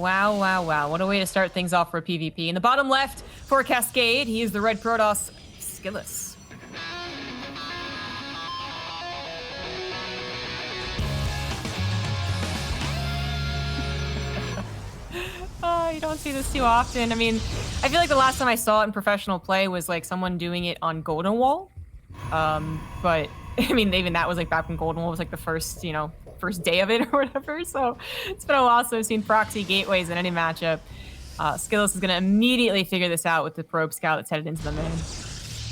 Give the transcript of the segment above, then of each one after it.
Wow, wow, wow. What a way to start things off for a PvP. In the bottom left for Cascade, he is the red Protoss, Skillous. Oh, you don't see this too often. I mean, I feel like the last time I saw it in professional play was like someone doing it on Golden Wall. But I mean, even that was like back when Golden Wall was like the first, first day of it or whatever. So it's been a while since I've seen proxy gateways in any matchup. Skillous is going to immediately figure this out with the probe scout that's headed into the main.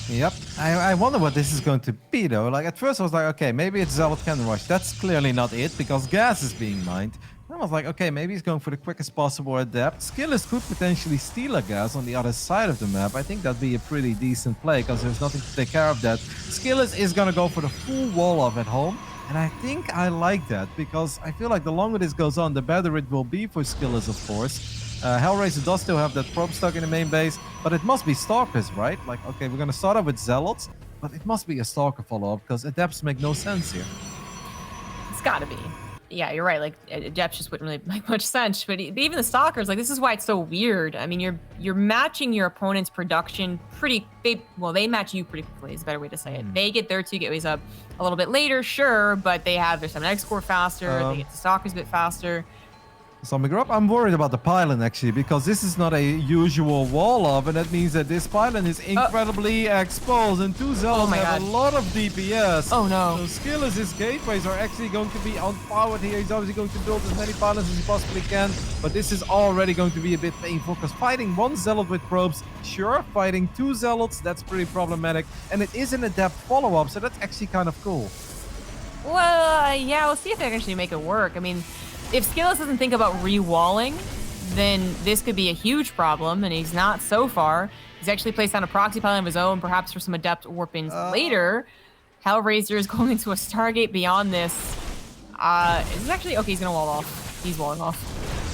Yep. I wonder what this is going to be, though. Like, at first I was like, okay, maybe it's Zealot Cannon Rush. That's clearly not it, because gas is being mined. Then I was like, okay, maybe he's going for the quickest possible adept. Skillous could potentially steal a gas on the other side of the map. I think that'd be a pretty decent play, because there's nothing to take care of that. Skillous is going to go for the full wall off at home. And I think I like that, because I feel like the longer this goes on, the better it will be for Skillous, of course. Hellraiser does still have that probe stuck in the main base, but it must be Stalkers, right? Like, okay, we're going to start off with Zealots, but it must be a Stalker follow-up, because Adepts make no sense here. It's got to be. Yeah, you're right. Like, Adepts just wouldn't really make much sense. But even the Stalkers, like, this is why it's so weird. I mean, you're matching your opponent's production they match you pretty quickly, is a better way to say it. They get their 2 gateways up a little bit later, sure, but they have their 7x score faster, they get the Stalkers a bit faster. I'm worried about the pylon, actually, because this is not a usual wall off, and that means that this pylon is incredibly exposed, and 2 Zealots have a lot of DPS. Oh no. So Skillous' gateways are actually going to be outpowered here. He's obviously going to build as many pylons as he possibly can, but this is already going to be a bit painful, because fighting 1 Zealot with probes, sure, fighting 2 Zealots, that's pretty problematic, and it is an Adept follow-up, so that's actually kind of cool. Well, yeah, we'll see if they can actually make it work. I mean, if Skillous doesn't think about re-walling, then this could be a huge problem, and he's not so far. He's actually placed down a proxy pylon of his own, perhaps for some Adept warpings later. Hellraiser is going into a Stargate beyond this. Is this actually... Okay, he's going to wall off. He's walling off.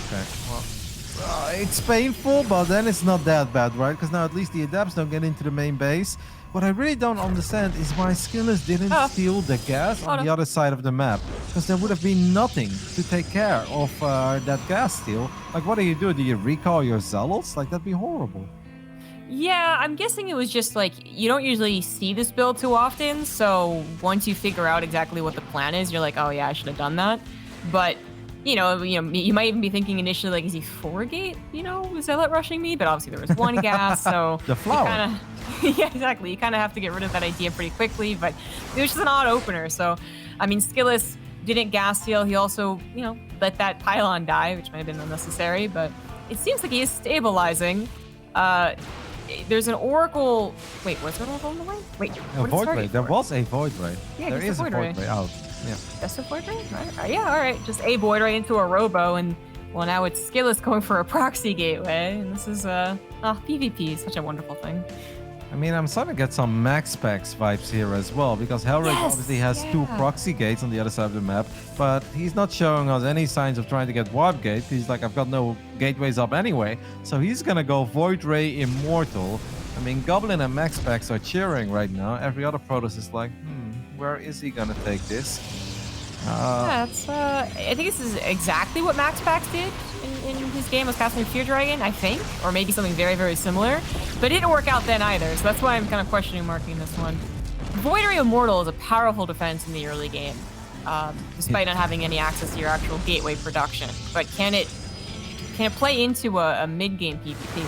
Okay, well, it's painful, but then it's not that bad, right? Because now at least the Adepts don't get into the main base. What I really don't understand is why Skillous didn't steal the gas on the other side of the map. Because there would have been nothing to take care of that gas steal. Like, what do? Do you recall your Zealots? Like, that'd be horrible. Yeah, I'm guessing it was just like, you don't usually see this build too often. So once you figure out exactly what the plan is, you're like, oh yeah, I should have done that. But, you might even be thinking initially, like, is he 4-gate, Zealot rushing me? But obviously there was 1 gas, so... The flower. Yeah, exactly. You kind of have to get rid of that idea pretty quickly, but it was just an odd opener. So, I mean, Skillous didn't gas steal. He also, let that pylon die, which might have been unnecessary, but it seems like he is stabilizing. There's an Oracle... Wait, was there an Oracle on the way? Wait, a Void Ray. There was a Void Ray. Yeah, there is a Void Ray out. Yeah. That's a Void Ray? Right. Yeah, all right. Just a Void Ray into a Robo, and, well, now it's Skillous going for a proxy gateway, and this is, PvP is such a wonderful thing. I mean, I'm starting to get some Max Packs vibes here as well, because Hellraiser obviously has 2 proxy gates on the other side of the map, but he's not showing us any signs of trying to get Warp Gate. He's like, I've got no gateways up anyway, so he's gonna go Void Ray Immortal. I mean, Goblin and Max Packs are cheering right now. Every other Protoss is like, where is he gonna take this? I think this is exactly what Max Pax did in his game was casting Fear Dragon, I think, or maybe something very, very similar, but it didn't work out then either, so that's why I'm kind of questioning marking this one. Void Ray Immortal is a powerful defense in the early game, despite not having any access to your actual gateway production, but can it play into a mid-game PvP?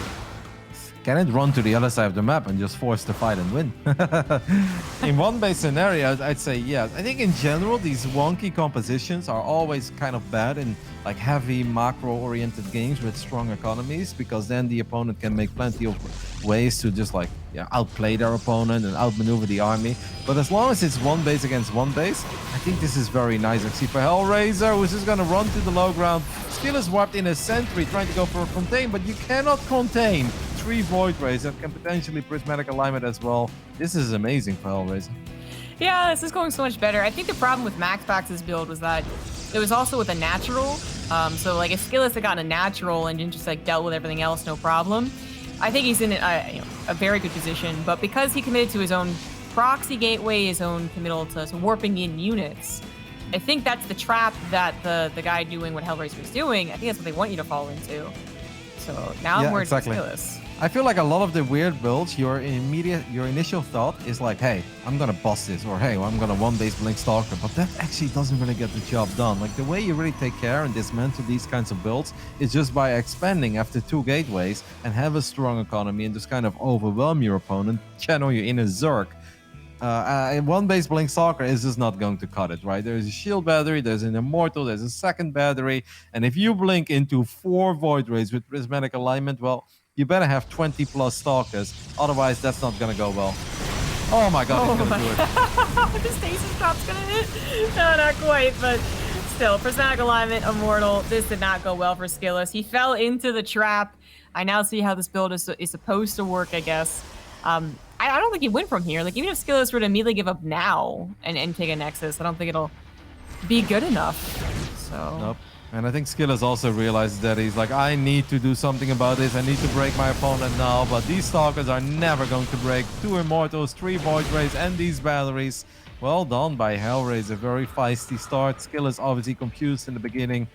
Can it run to the other side of the map and just force the fight and win? In 1-base scenarios, I'd say yes. I think in general, these wonky compositions are always kind of bad in like heavy macro-oriented games with strong economies, because then the opponent can make plenty of ways to just like outplay their opponent and outmaneuver the army. But as long as it's 1-base against 1-base, I think this is very nice. Actually, for Hellraiser, who's just going to run to the low ground. Skillous warped in a sentry trying to go for a contain, but you cannot contain 3 Void Rays that can potentially prismatic alignment as well. This is amazing for Hellraiser. Yeah, this is going so much better. I think the problem with Max Pax's build was that it was also with a natural. So like if Skillous had gotten a natural and just like dealt with everything else, no problem. I think he's in a very good position. But because he committed to his own proxy gateway, his own committal to warping in units, I think that's the trap that the guy doing what Hellraiser is doing. I think that's what they want you to fall into. So now I'm worried exactly. about Skillous. I feel like a lot of the weird builds, your initial thought is like, hey, I'm gonna boss this, or hey, I'm gonna one base blink stalker, but that actually doesn't really get the job done. Like the way you really take care and dismantle these kinds of builds is just by expanding after 2 gateways and have a strong economy and just kind of overwhelm your opponent, channel your inner Zerg. One base blink stalker is just not going to cut it, right? There's a shield battery, there's an immortal, there's a second battery, and if you blink into 4 void rays with prismatic alignment, well, you better have 20 plus stalkers, otherwise that's not gonna go well. Oh my god, he's gonna do it. The stasis drop's gonna hit. No, not quite, but still, prismatic alignment, immortal. This did not go well for Skillous. He fell into the trap. I now see how this build is supposed to work, I guess. I don't think he'd win from here. Like, even if Skillous were to immediately give up now and take a Nexus, I don't think it'll be good enough. So. Nope. And I think Skillous also realizes that he's like, I need to do something about this. I need to break my opponent now. But these Stalkers are never going to break. 2 Immortals, 3 Void Rays, and these batteries. Well done by Hellraiser. Very feisty start. Skillous obviously confused in the beginning.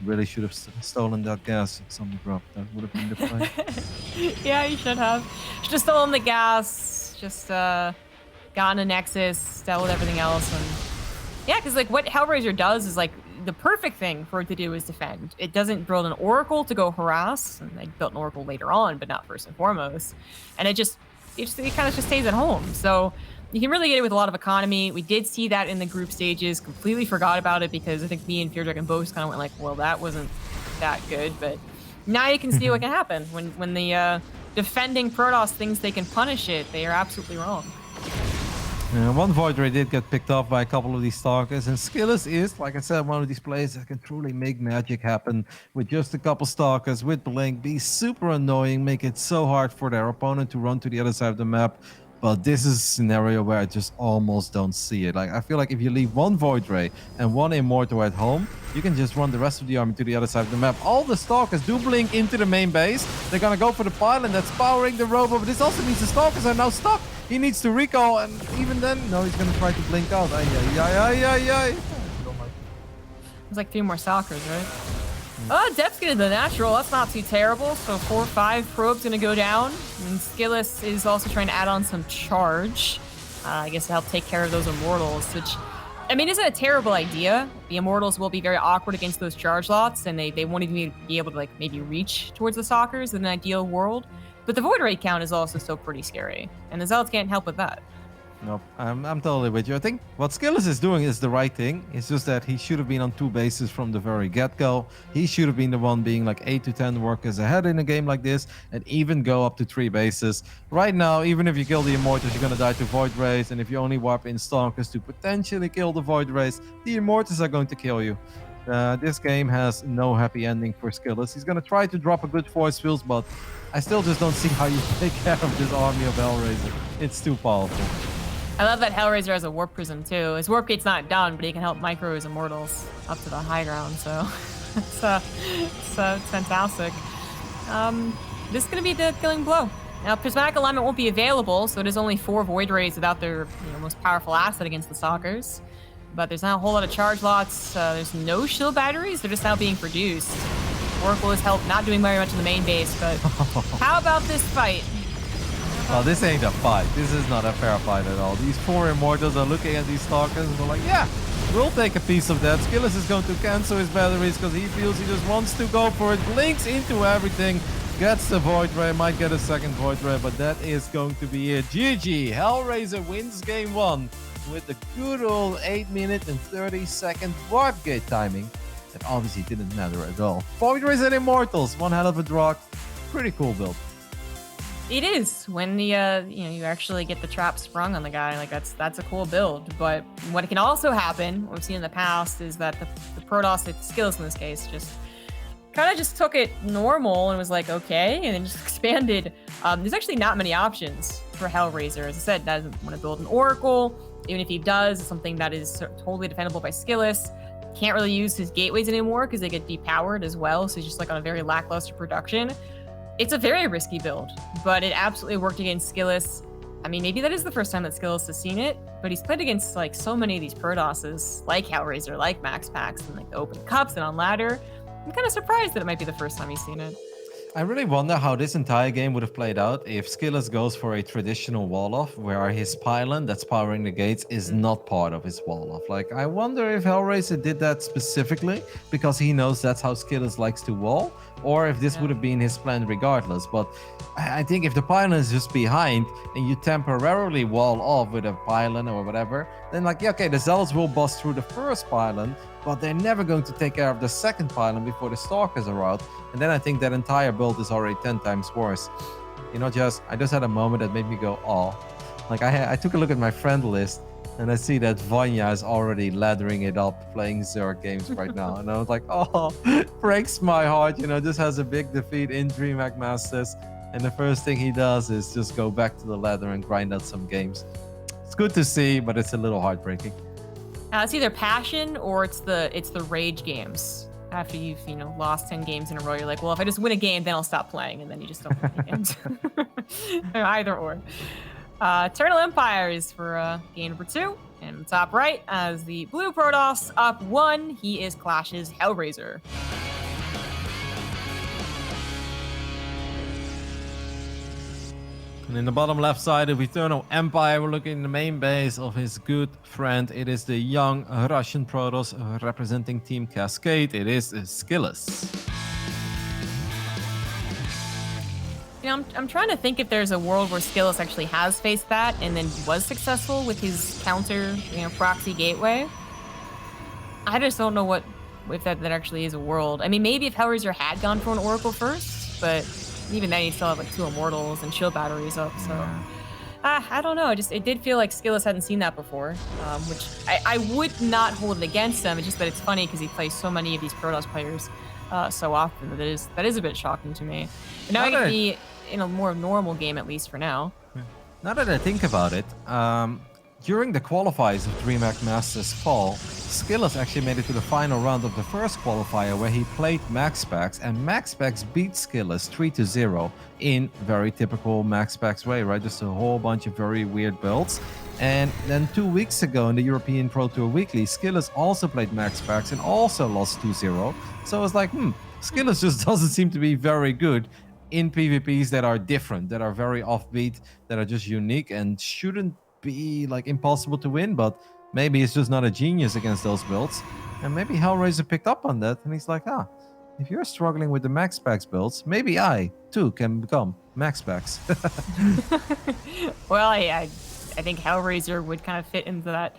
Really should have stolen that gas at some drop. That would have been the play. Yeah, you should have. Should have stolen the gas. Just gotten a Nexus, dealt with everything else. And yeah, because like what Hellraiser does is like, the perfect thing for it to do is defend. It doesn't build an Oracle to go harass, and they built an Oracle later on, but not first and foremost. And it kind of just stays at home. So you can really get it with a lot of economy. We did see that in the group stages. Completely forgot about it because I think me and Fear Dragon both kind of went like, well, that wasn't that good. But now you can see what can happen when the defending Protoss thinks they can punish it. They are absolutely wrong. One Void Ray did get picked off by a couple of these Stalkers, and Skillous is, like I said, one of these players that can truly make magic happen with just a couple Stalkers, with Blink, be super annoying, make it so hard for their opponent to run to the other side of the map. But this is a scenario where I just almost don't see it. Like, I feel like if you leave 1 Void Ray and 1 Immortal at home, you can just run the rest of the army to the other side of the map. All the Stalkers do blink into the main base. They're gonna go for the pylon that's powering the robot, but this also means the Stalkers are now stuck. He needs to recall, and even then, no, he's gonna try to blink out. Ay. There's like 3 more Stalkers, right? Oh, Depth's getting the natural. That's not too terrible. So 4 or 5 probes gonna go down. And Skillous is also trying to add on some charge. I guess to help take care of those Immortals, which, I mean, isn't a terrible idea. The Immortals will be very awkward against those charge lots, and they won't even be able to like maybe reach towards the Stalkers in an ideal world. But the Void Ray count is also still pretty scary, and the Zealots can't help with that. Nope, I'm totally with you. I think what Skillous is doing is the right thing. It's just that he should have been on 2 bases from the very get-go. He should have been the one being like 8 to 10 workers ahead in a game like this, and even go up to 3 bases. Right now, even if you kill the Immortals, you're gonna die to Void Rays, and if you only warp in Stalkers to potentially kill the Void Rays, the Immortals are going to kill you. This game has no happy ending for Skillous. He's gonna try to drop a good force fields, but I still just don't see how you take care of this army of Hellraiser. It's too powerful. I love that Hellraiser has a Warp Prism too. His Warp Gate's not done, but he can help micro his Immortals up to the high ground, so it's fantastic. This is going to be the killing blow. Now, Prismatic Alignment won't be available, so it is only 4 Void Rays without their most powerful asset against the Stalkers. But there's not a whole lot of charge lots. There's no shield batteries. They're just now being produced. Oracle has helped, not doing very much in the main base, but how about this fight? Well, this ain't a fight. This is not a fair fight at all. These 4 Immortals are looking at these Stalkers and they're like, yeah, we'll take a piece of that. Skillous is going to cancel his batteries because he feels he just wants to go for it. Blinks into everything. Gets the Void Ray. Might get a second Void Ray, but that is going to be it. GG. Hellraiser wins game 1 with the good old 8-minute and 30-second warp gate timing. That obviously didn't matter at all. Void Rays and Immortals. One hell of a draw. Pretty cool build. It is when the you actually get the trap sprung on the guy. Like that's a cool build. But what can also happen, what we've seen in the past, is that the Protoss, Skillous in this case, just kind of just took it normal and was like, okay, and then just expanded. There's actually not many options for Hellraiser. As I said, doesn't want to build an Oracle. Even if he does, it's something that is totally defendable by Skillous. Can't really use his gateways anymore because they get depowered as well. So he's just like on a very lackluster production. It's a very risky build, but it absolutely worked against Skillous. I mean, maybe that is the first time that Skillous has seen it, but he's played against like so many of these Protosses, like Hellraiser, like Max Pax, and like the Open Cups and on ladder. I'm kind of surprised that it might be the first time he's seen it. I really wonder how this entire game would have played out if Skillous goes for a traditional wall-off, where his pylon that's powering the gates is not part of his wall-off. Like, I wonder if Hellraiser did that specifically because he knows that's how Skillous likes to wall, or if this would have been his plan regardless. But I think if the pylon is just behind and you temporarily wall off with a pylon or whatever, then like, yeah, okay, the Zealots will bust through the first pylon, but they're never going to take care of the second pylon before the Stalkers are out. And then I think that entire build is already 10 times worse. You know, I just had a moment that made me go, oh. Like, I took a look at my friend list, and I see that Vanya is already laddering it up, playing Zerg games right now. And I was like, oh, breaks my heart. You know, just has a big defeat in DreamHack Masters. And the first thing he does is just go back to the ladder and grind out some games. It's good to see, but it's a little heartbreaking. It's either passion or it's the rage games. After you've lost 10 games in a row, you're like, well, if I just win a game, then I'll stop playing, and then you just don't play games. Either or. Eternal Empire is for game number 2, and in the top right, as the blue Protoss up 1, he is Clash's Hellraiser. And in the bottom left side of Eternal Empire, we're looking at the main base of his good friend. It is the young Russian Protoss representing Team Cascade. It is Skillous. I'm trying to think if there's a world where Skillous actually has faced that and then was successful with his counter, proxy gateway. I just don't know if that actually is a world. I mean, maybe if Hellraiser had gone for an Oracle first, but even then, you still have like 2 Immortals and shield batteries up. So, I don't know. It did feel like Skillous hadn't seen that before, which I would not hold it against him. It's just that it's funny because he plays so many of these Protoss players so often that is a bit shocking to me. But now he can be in a more normal game, at least for now. Now that I think about it, during the qualifiers of DreamHack Masters fall, Skillous actually made it to the final round of the first qualifier where he played Max Pax, and Max Pax beat Skillous 3-0 in very typical Max Pax way, right? Just a whole bunch of very weird builds. And then 2 weeks ago in the European Pro Tour Weekly, Skillous also played Max Pax and also lost 2-0. So I was like, Skillous just doesn't seem to be very good in PvPs that are different, that are very offbeat, that are just unique and shouldn't be like impossible to win, but maybe it's just not a genius against those builds. And maybe Hellraiser picked up on that and he's like, if you're struggling with the Max Pax builds, maybe I too can become Max Pax. Well, I think Hellraiser would kind of fit into that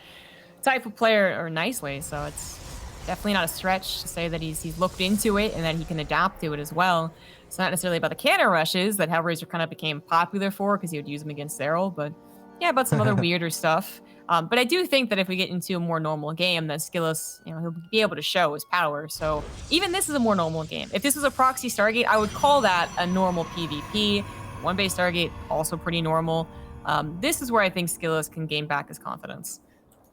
type of player or nicely, so it's definitely not a stretch to say that he's looked into it and that he can adapt to it as well. It's not necessarily about the cannon rushes that Hellraiser kind of became popular for because he would use them against Zeril, but yeah, about some other weirder stuff. But I do think that if we get into a more normal game, that Skillous, he'll be able to show his power. So even this is a more normal game. If this was a proxy Stargate, I would call that a normal PvP. One base Stargate, also pretty normal. This is where I think Skillous can gain back his confidence.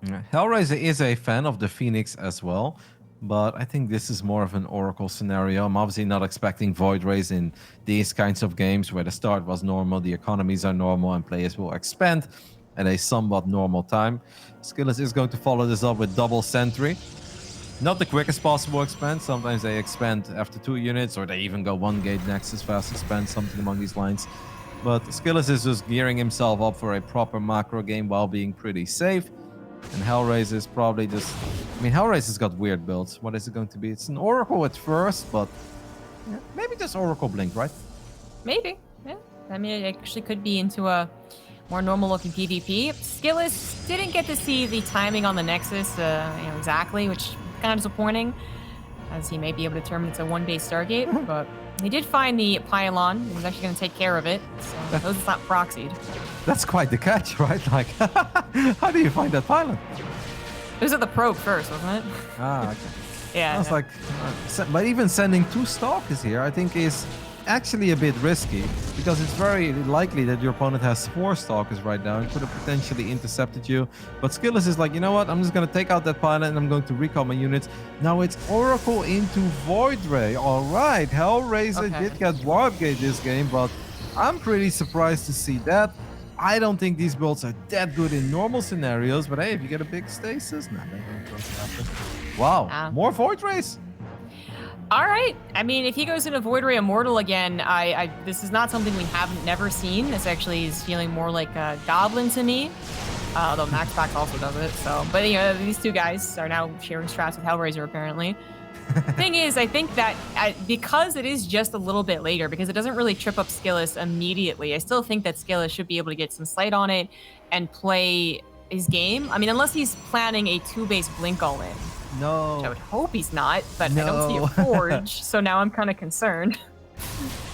Yeah. Hellraiser is a fan of the Phoenix as well, but I think this is more of an Oracle scenario. I'm obviously not expecting Void Rays in these kinds of games where the start was normal, the economies are normal, and players will expand at a somewhat normal time. Skillous is going to follow this up with double sentry. Not the quickest possible expand. Sometimes they expand after 2 units, or they even go 1 gate Nexus fast expand, something along these lines. But Skillous is just gearing himself up for a proper macro game while being pretty safe. And Hellraiser is probably just... I mean, Hellraiser's got weird builds. What is it going to be? It's an Oracle at first, but... yeah, maybe just Oracle Blink, right? Maybe, yeah. I mean, it actually could be into a more normal-looking PvP. Skillous didn't get to see the timing on the Nexus, exactly, which is kind of disappointing, as he may be able to determine it's a one-base Stargate, but he did find the pylon. He was actually going to take care of it, so those it's not proxied. That's quite the catch, right? Like, how do you find that pylon? It was at the probe first, wasn't it? Okay. Yeah. I was like, but even sending 2 Stalkers here, I think is actually a bit risky, because it's very likely that your opponent has 4 Stalkers right now and could have potentially intercepted you. But Skillous is like, you know what? I'm just going to take out that pylon and I'm going to recall my units. Now it's Oracle into Void Ray. All right, Hellraiser did get Warp Gate this game, but I'm pretty surprised to see that. I don't think these builds are that good in normal scenarios, but hey, if you get a big stasis, nah, that ain't going to happen. Wow, more Void Rays. All right. I mean, if he goes into Void Ray Immortal again, this is not something we haven't never seen. This actually is feeling more like a Goblin to me. Although Max Pax also does it. So, but you know, these two guys are now sharing strats with Hellraiser apparently. Thing is, I think that because it is just a little bit later, because it doesn't really trip up Skillous immediately, I still think that Skillous should be able to get some sight on it and play his game. I mean, unless he's planning a 2-base blink all in. No. Which I would hope he's not, but I don't see a forge, so now I'm kind of concerned.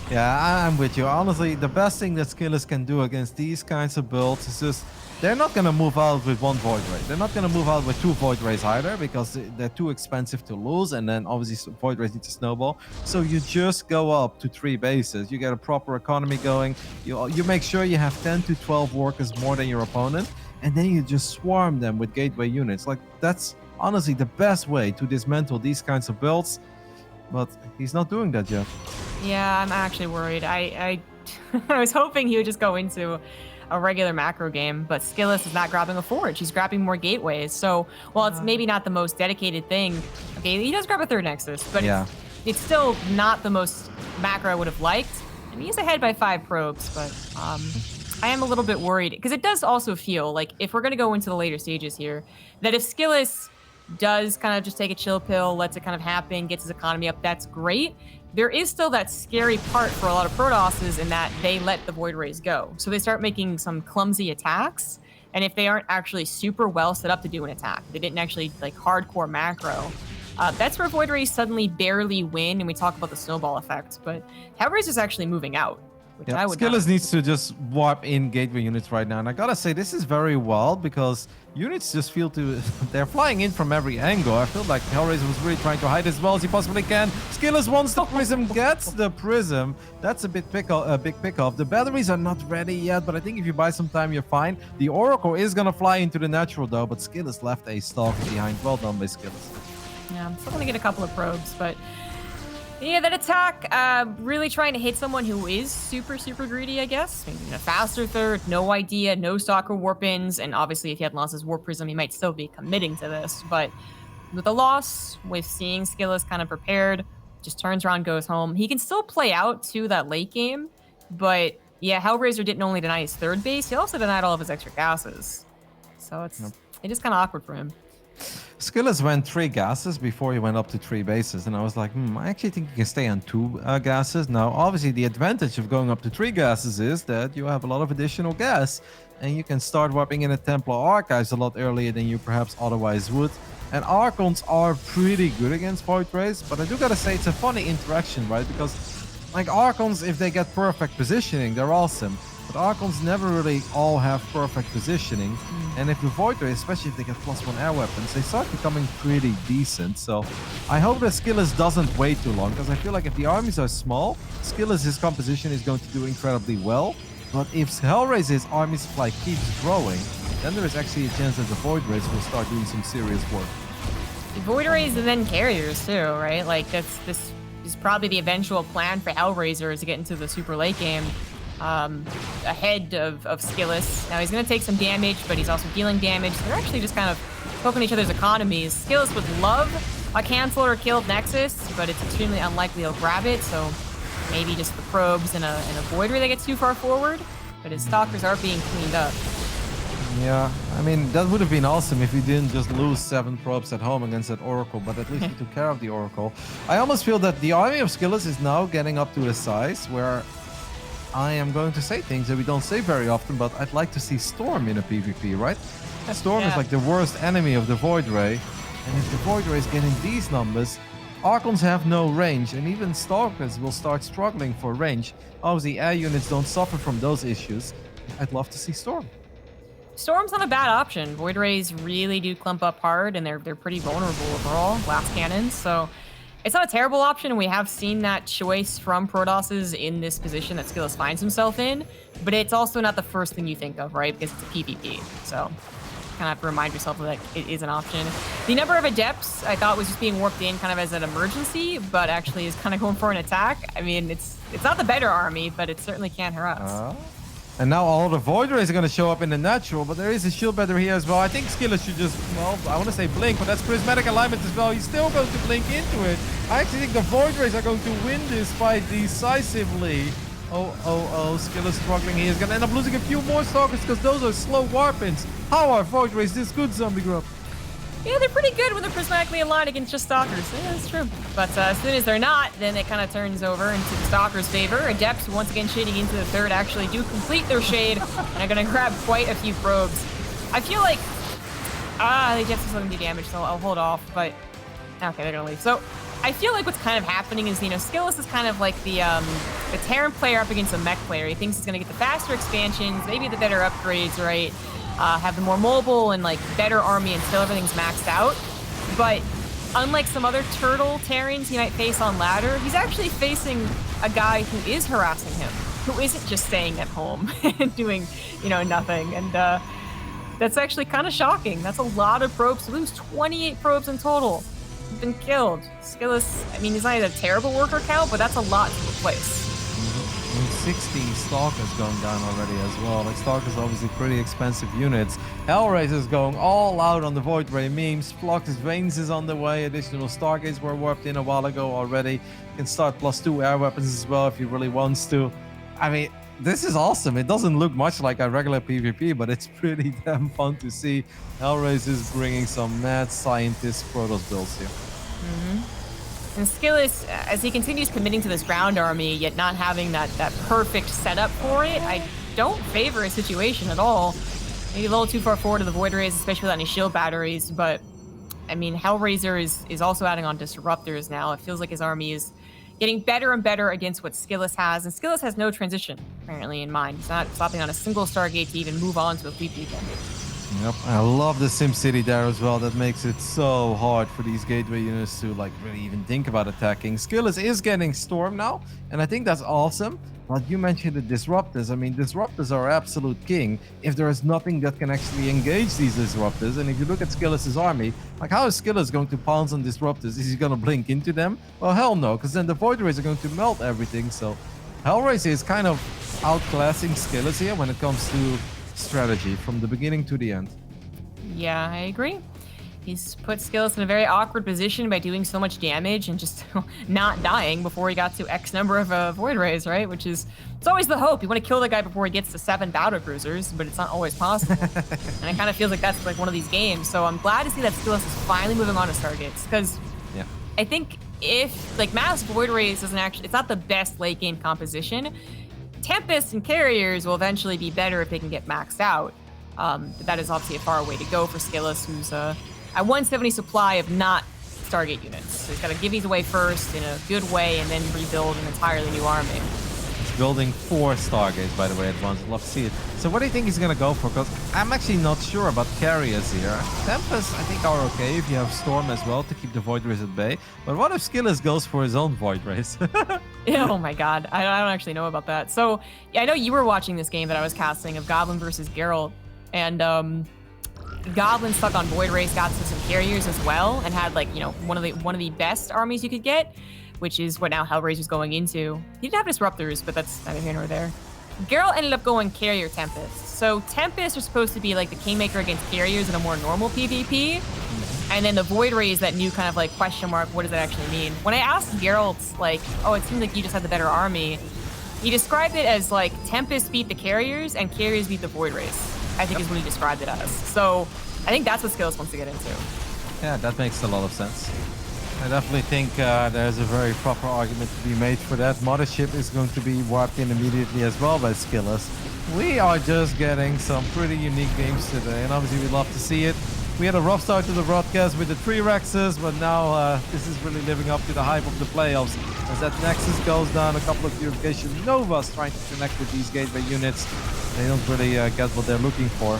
Yeah, I'm with you. Honestly, the best thing that Skillous can do against these kinds of builds is just they're not going to move out with 1 Void Ray. They're not going to move out with 2 Void Rays either because they're too expensive to lose, and then obviously Void Rays need to snowball. So you just go up to 3 bases. You get a proper economy going. You make sure you have 10 to 12 workers more than your opponent, and then you just swarm them with gateway units. Like, that's honestly the best way to dismantle these kinds of builds, but he's not doing that yet. Yeah, I'm actually worried. I was hoping he would just go into a regular macro game, but Skillous is not grabbing a forge. He's grabbing more gateways. So while it's maybe not the most dedicated thing, okay, he does grab a 3rd Nexus, but yeah, it's still not the most macro I would have liked. And he's ahead by 5 probes, but I am a little bit worried because it does also feel like if we're going to go into the later stages here, that if Skillous does kind of just take a chill pill, lets it kind of happen, gets his economy up, that's great. There is still that scary part for a lot of Protosses in that they let the Void Rays go. So they start making some clumsy attacks, and if they aren't actually super well set up to do an attack, they didn't actually like hardcore macro, that's where Void Rays suddenly barely win, and we talk about the snowball effect. But Hellraiser's actually moving out. Which I would Skillous needs to just warp in gateway units right now. And I gotta say, this is very wild because units just feel they're flying in from every angle. I feel like Hellraiser was really trying to hide as well as he possibly can. Skillous wants the prism, gets the prism. That's a big pickoff. The batteries are not ready yet, but I think if you buy some time, you're fine. The Oracle is gonna fly into the natural though, but Skillous left a stalk behind. Well done by Skillous. Yeah, I'm still gonna get a couple of probes, but yeah, that attack, really trying to hit someone who is super greedy, I guess. Maybe a faster 3rd, no idea, no Stalker Warp-ins, and obviously if he had lost his Warp Prism, he might still be committing to this. But with the loss, with seeing Skillous kind of prepared, just turns around, goes home. He can still play out to that late game, but yeah, Hellraiser didn't only deny his 3rd base, he also denied all of his extra gases. So it's just kind of awkward for him. Skillous went 3 gases before he went up to 3 bases, and I was like, I actually think he can stay on 2 gases. Now, obviously, the advantage of going up to 3 gases is that you have a lot of additional gas, and you can start warping in a Templar Archives a lot earlier than you perhaps otherwise would. And Archons are pretty good against Void Rays, but I do gotta say it's a funny interaction, right? Because, like, Archons, if they get perfect positioning, they're awesome. But Archons never really all have perfect positioning. And if you Void Ray, especially if they get +1 air weapons, they start becoming pretty decent. So I hope that Skillous doesn't wait too long, because I feel like if the armies are small, Skillous' composition is going to do incredibly well. But if Hellraiser's army supply keeps growing, then there is actually a chance that the Void Rays will start doing some serious work. Void Rays and then carriers too, right? Like this is probably the eventual plan for Hellraiser is to get into the super late game. Ahead of Skillous. Now he's going to take some damage, but he's also dealing damage. They're actually just kind of poking each other's economies. Skillous would love a cancel or killed Nexus, but it's extremely unlikely he'll grab it, so maybe just the probes and a Void Ray that gets too far forward, but his Stalkers are being cleaned up. Yeah, I mean, that would have been awesome if he didn't just lose 7 probes at home against that Oracle, but at least he took care of the Oracle. I almost feel that the army of Skillous is now getting up to a size where I am going to say things that we don't say very often, but I'd like to see Storm in a PvP, right? Storm is like the worst enemy of the Void Ray, and if the Void Ray is getting these numbers, Archons have no range, and even Stalkers will start struggling for range. Obviously, air units don't suffer from those issues. I'd love to see Storm. Storm's not a bad option. Void Rays really do clump up hard, and they're pretty vulnerable overall, blast cannons, so it's not a terrible option, and we have seen that choice from Protosses in this position that Skillous finds himself in, but it's also not the first thing you think of, right? Because it's a PvP, so kind of have to remind yourself that it is an option. The number of Adepts I thought was just being warped in kind of as an emergency, but actually is kind of going for an attack. I mean, it's not the better army, but it certainly can't harass. And now all the Void Rays are going to show up in the natural, but there is a shield better here as well. I think Skillous should just, well, I want to say blink, but that's prismatic alignment as well. He's still going to blink into it. I actually think the Void Rays are going to win this fight decisively. Skillous struggling. He is going to end up losing a few more Stalkers because those are slow Warpins. How are Void Rays this good, Zombie Grub? Yeah, they're pretty good when they're prismatically aligned against just Stalkers. Yeah, that's true. But as soon as they're not, then it kind of turns over into the Stalkers' favor. Adepts, once again shading into the third, actually do complete their shade and are going to grab quite a few probes. I feel like... the Adepts are still going to do damage, so I'll hold off, but... Okay, they're going to leave. So, I feel like what's kind of happening is, Skillous is kind of like the Terran player up against a mech player. He thinks he's going to get the faster expansions, maybe the better upgrades, right? Have the more mobile and like better army until everything's maxed out. But unlike some other turtle Terrans he might face on ladder, he's actually facing a guy who is harassing him, who isn't just staying at home and doing, nothing. And that's actually kind of shocking. That's a lot of probes to lose. 28 probes in total have been killed. Skillous, he's not a terrible worker count, but that's a lot to replace. 60 Stalkers going down already as well. Like, Stalkers obviously pretty expensive units. Hellraiser's going all out on the Void Ray memes. Flux Veins is on the way. Additional Stargates were warped in a while ago already. You can start +2 air weapons as well if he really wants to. This is awesome. It doesn't look much like a regular PvP, but it's pretty damn fun to see. Hellraiser's bringing some mad scientist Protoss builds here. And Skillous, as he continues committing to this ground army, yet not having that perfect setup for it, I don't favor his situation at all. Maybe a little too far forward to the Void Rays, especially without any shield batteries, but, Hellraiser is also adding on Disruptors now. It feels like his army is getting better and better against what Skillous has, and Skillous has no transition, apparently, in mind. He's not stopping on a single Stargate to even move on to a Fleet Beacon. Yep, I love the SimCity there as well. That makes it so hard for these gateway units to really even think about attacking. Skillous is getting Storm now, and I think that's awesome. But you mentioned the Disruptors. Disruptors are absolute king if there is nothing that can actually engage these Disruptors. And if you look at Skillous' army, how is Skillous going to pounce on Disruptors? Is he going to blink into them? Well, hell no, because then the Void Rays are going to melt everything. So Hellraiser is kind of outclassing Skillous here when it comes to strategy from the beginning to the end. Yeah, I agree. He's put Skillous in a very awkward position by doing so much damage and just not dying before he got to X number of Void Rays, right? Which is, it's always the hope. You want to kill the guy before he gets to 7 battle cruisers, but it's not always possible. And it kind of feels like that's one of these games. So I'm glad to see that Skillous is finally moving on to Stargates, because I think if, mass Void Rays doesn't actually, it's not the best late game composition. Tempest and Carriers will eventually be better if they can get maxed out. But that is obviously a far way to go for Skillous, who's at 170 supply of not Stargate units. So he's got to give these away first in a good way and then rebuild an entirely new army. Building 4 Stargates, by the way, at once. Love to see it. So what do you think he's going to go for? Because I'm actually not sure about Carriers here. Tempest, I think, are okay if you have Storm as well to keep the Void Rays at bay. But what if Skillous goes for his own Void Rays? Oh my god, I don't actually know about that. So, yeah, I know you were watching this game that I was casting of Goblin versus Geralt. And Goblin stuck on Void Rays, got to some Carriers as well, and had one of the best armies you could get, which is what now Hellraiser's going into. He did have Disruptors, but that's neither here nor there. Geralt ended up going Carrier Tempest. So Tempest are supposed to be the Kingmaker against Carriers in a more normal PvP. And then the Void Rays, that new kind of question mark, what does that actually mean? When I asked Geralt, it seemed like you just had the better army, he described it as Tempest beat the Carriers and Carriers beat the Void Rays, I think is what he described it as. So I think that's what Skillous wants to get into. Yeah, that makes a lot of sense. I definitely think there's a very proper argument to be made for that. Mothership is going to be warped in immediately as well by Skillous. We are just getting some pretty unique games today, and obviously we love to see it. We had a rough start to the broadcast with the 3 Rexes, but now this is really living up to the hype of the playoffs. As that Nexus goes down, a couple of Purification Novas trying to connect with these gateway units. They don't really get what they're looking for.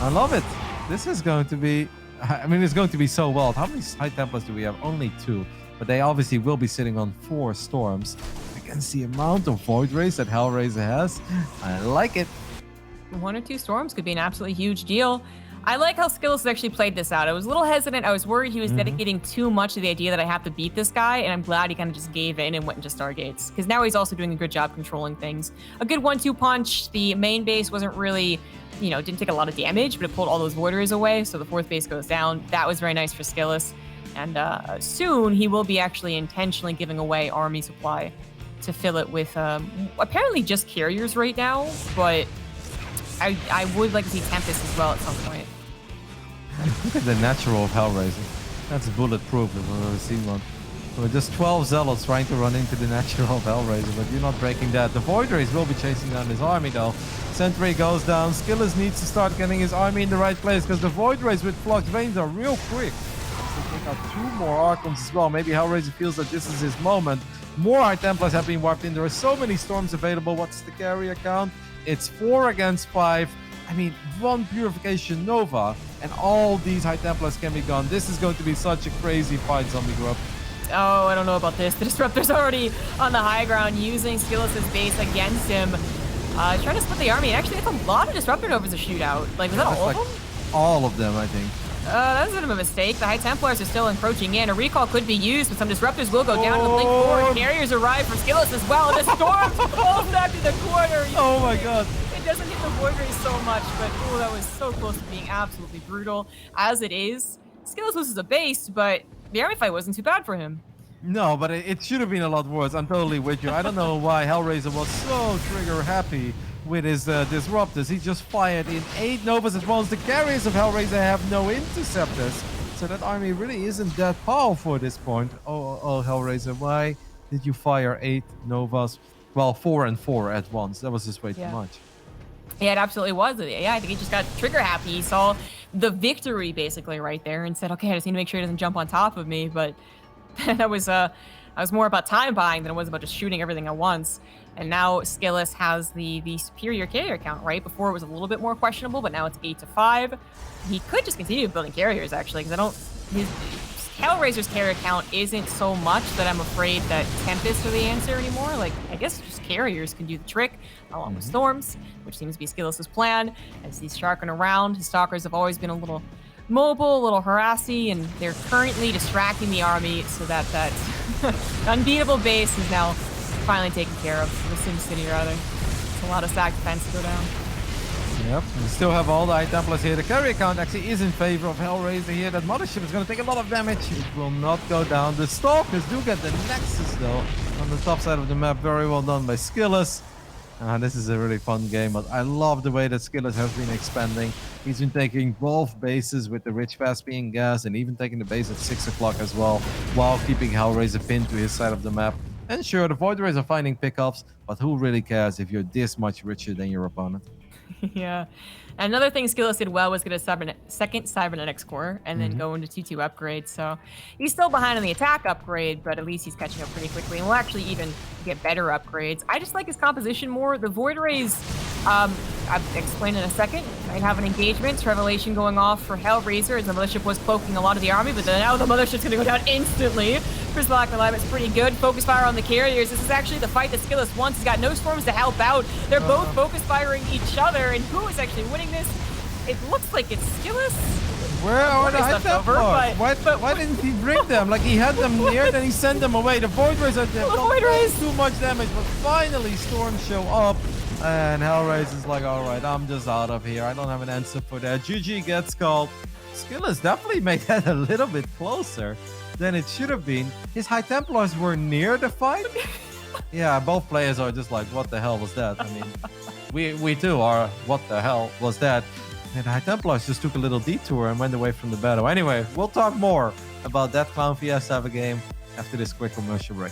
I love it. This is going to be... it's going to be so wild. How many High Templars do we have? Only 2. But they obviously will be sitting on 4 Storms. Against the amount of Void Rays that Hellraiser has, I like it. 1 or 2 Storms could be an absolutely huge deal. I like how Skillous actually played this out. I was a little hesitant. I was worried he was dedicating too much to the idea that I have to beat this guy, and I'm glad he kind of just gave in and went into Stargates, because now he's also doing a good job controlling things. A good 1-2 punch. The main base wasn't really, didn't take a lot of damage, but it pulled all those Void Rays away, so the fourth base goes down. That was very nice for Skillous. And soon, he will be actually intentionally giving away army supply to fill it with apparently just carriers right now, but I would like to see Tempest as well at some point. Look at the natural of Hellraiser. That's bulletproof if I've ever seen one. With just 12 Zealots trying to run into the natural of Hellraiser, but you're not breaking that. The Void Rays will be chasing down his army though. Sentry goes down. Skillous needs to start getting his army in the right place because the Void Rays with Flux Veins are real quick. They take out 2 more Archons as well. Maybe Hellraiser feels that this is his moment. More High Templars have been wiped in. There are so many Storms available. What's the carrier count? It's 4 against 5. I mean, 1 Purification Nova, and all these High Templars can be gone. This is going to be such a crazy fight, Zombie Grub. Oh, I don't know about this. The Disruptor's already on the high ground using Skillous' base against him. Trying to split the army. Actually, it's a lot of Disruptor Novas to shoot out. Like, was that all of them? All of them, I think. That was a bit of a mistake. The High Templars are still encroaching in. A recall could be used, but some Disruptors will go down to the Blink 4. And carriers arrive for Skillous as well. And the Storm falls back to the corner. Oh my god. It doesn't hit the Void Rays so much, but oh, that was so close to being absolutely brutal. As it is, Skillous loses a base, but the army fight wasn't too bad for him. No, but it should have been a lot worse. I'm totally with you. I don't know why Hellraiser was so trigger happy with his Disruptors. He just fired in 8 Novas at once. The carriers of Hellraiser have no interceptors, so that army really isn't that powerful at this point. Oh, Hellraiser, why did you fire 8 Novas? Well, 4 and 4 at once. That was just way too much. Yeah, it absolutely was. Yeah, I think he just got trigger happy. He saw the victory basically right there and said, okay, I just need to make sure he doesn't jump on top of me. But that was more about time buying than it was about just shooting everything at once. And now Skillous has the superior carrier count, right? Before it was a little bit more questionable, but now it's 8-5. He could just continue building carriers actually, because his Hellraiser's carrier count isn't so much that I'm afraid that Tempest are the answer anymore. Like, I guess just carriers can do the trick, along with Storms, which seems to be Skillous' plan. As he's sharking around, his Stalkers have always been a little mobile, a little harassy, and they're currently distracting the army so that unbeatable base is now finally taken care of. The Sim City, rather. It's a lot of stack defense to go down. Yep, we still have all the High Templars here. The carrier count actually is in favor of Hellraiser here. That Mothership is going to take a lot of damage. It will not go down. The Stalkers do get the Nexus, though, on the top side of the map. Very well done by Skillous. This is a really fun game, but I love the way that Skillous has been expanding. He's been taking both bases with the Rich Fast being gas, and even taking the base at 6 o'clock as well, while keeping Hellraiser pinned to his side of the map. And sure, the Void Rays are finding pickups, but who really cares if you're this much richer than your opponent? Yeah. Another thing Skillous did well was get a second Cybernetics core and then go into 2-2 upgrade. So he's still behind on the attack upgrade, but at least he's catching up pretty quickly. And we'll actually even get better upgrades. I just like his composition more. The Void Rays, I'll explain in a second. I have an engagement, Revelation going off for Hellraiser as the Mothership was cloaking a lot of the army, but then now the Mothership's going to go down instantly. For Black Alignment's pretty good. Focus fire on the carriers. This is actually the fight that Skillous wants. He's got no Storms to help out. They're both focus firing each other, and who is actually winning this? It looks like it's Skillous. Where are the High Templars? Why didn't he bring them? Like, he had them near, then he sent them away. The Void Rays are too much damage, but finally Storms show up. And Hellraiser's like, alright, I'm just out of here. I don't have an answer for that. GG gets called. Skillous definitely made that a little bit closer than it should have been. His High Templars were near the fight. Yeah, both players are just like, what the hell was that? I mean, we too are, what the hell was that? And the High Templars just took a little detour and went away from the battle. Anyway, we'll talk more about that Clown Fiesta of a game after this quick commercial break.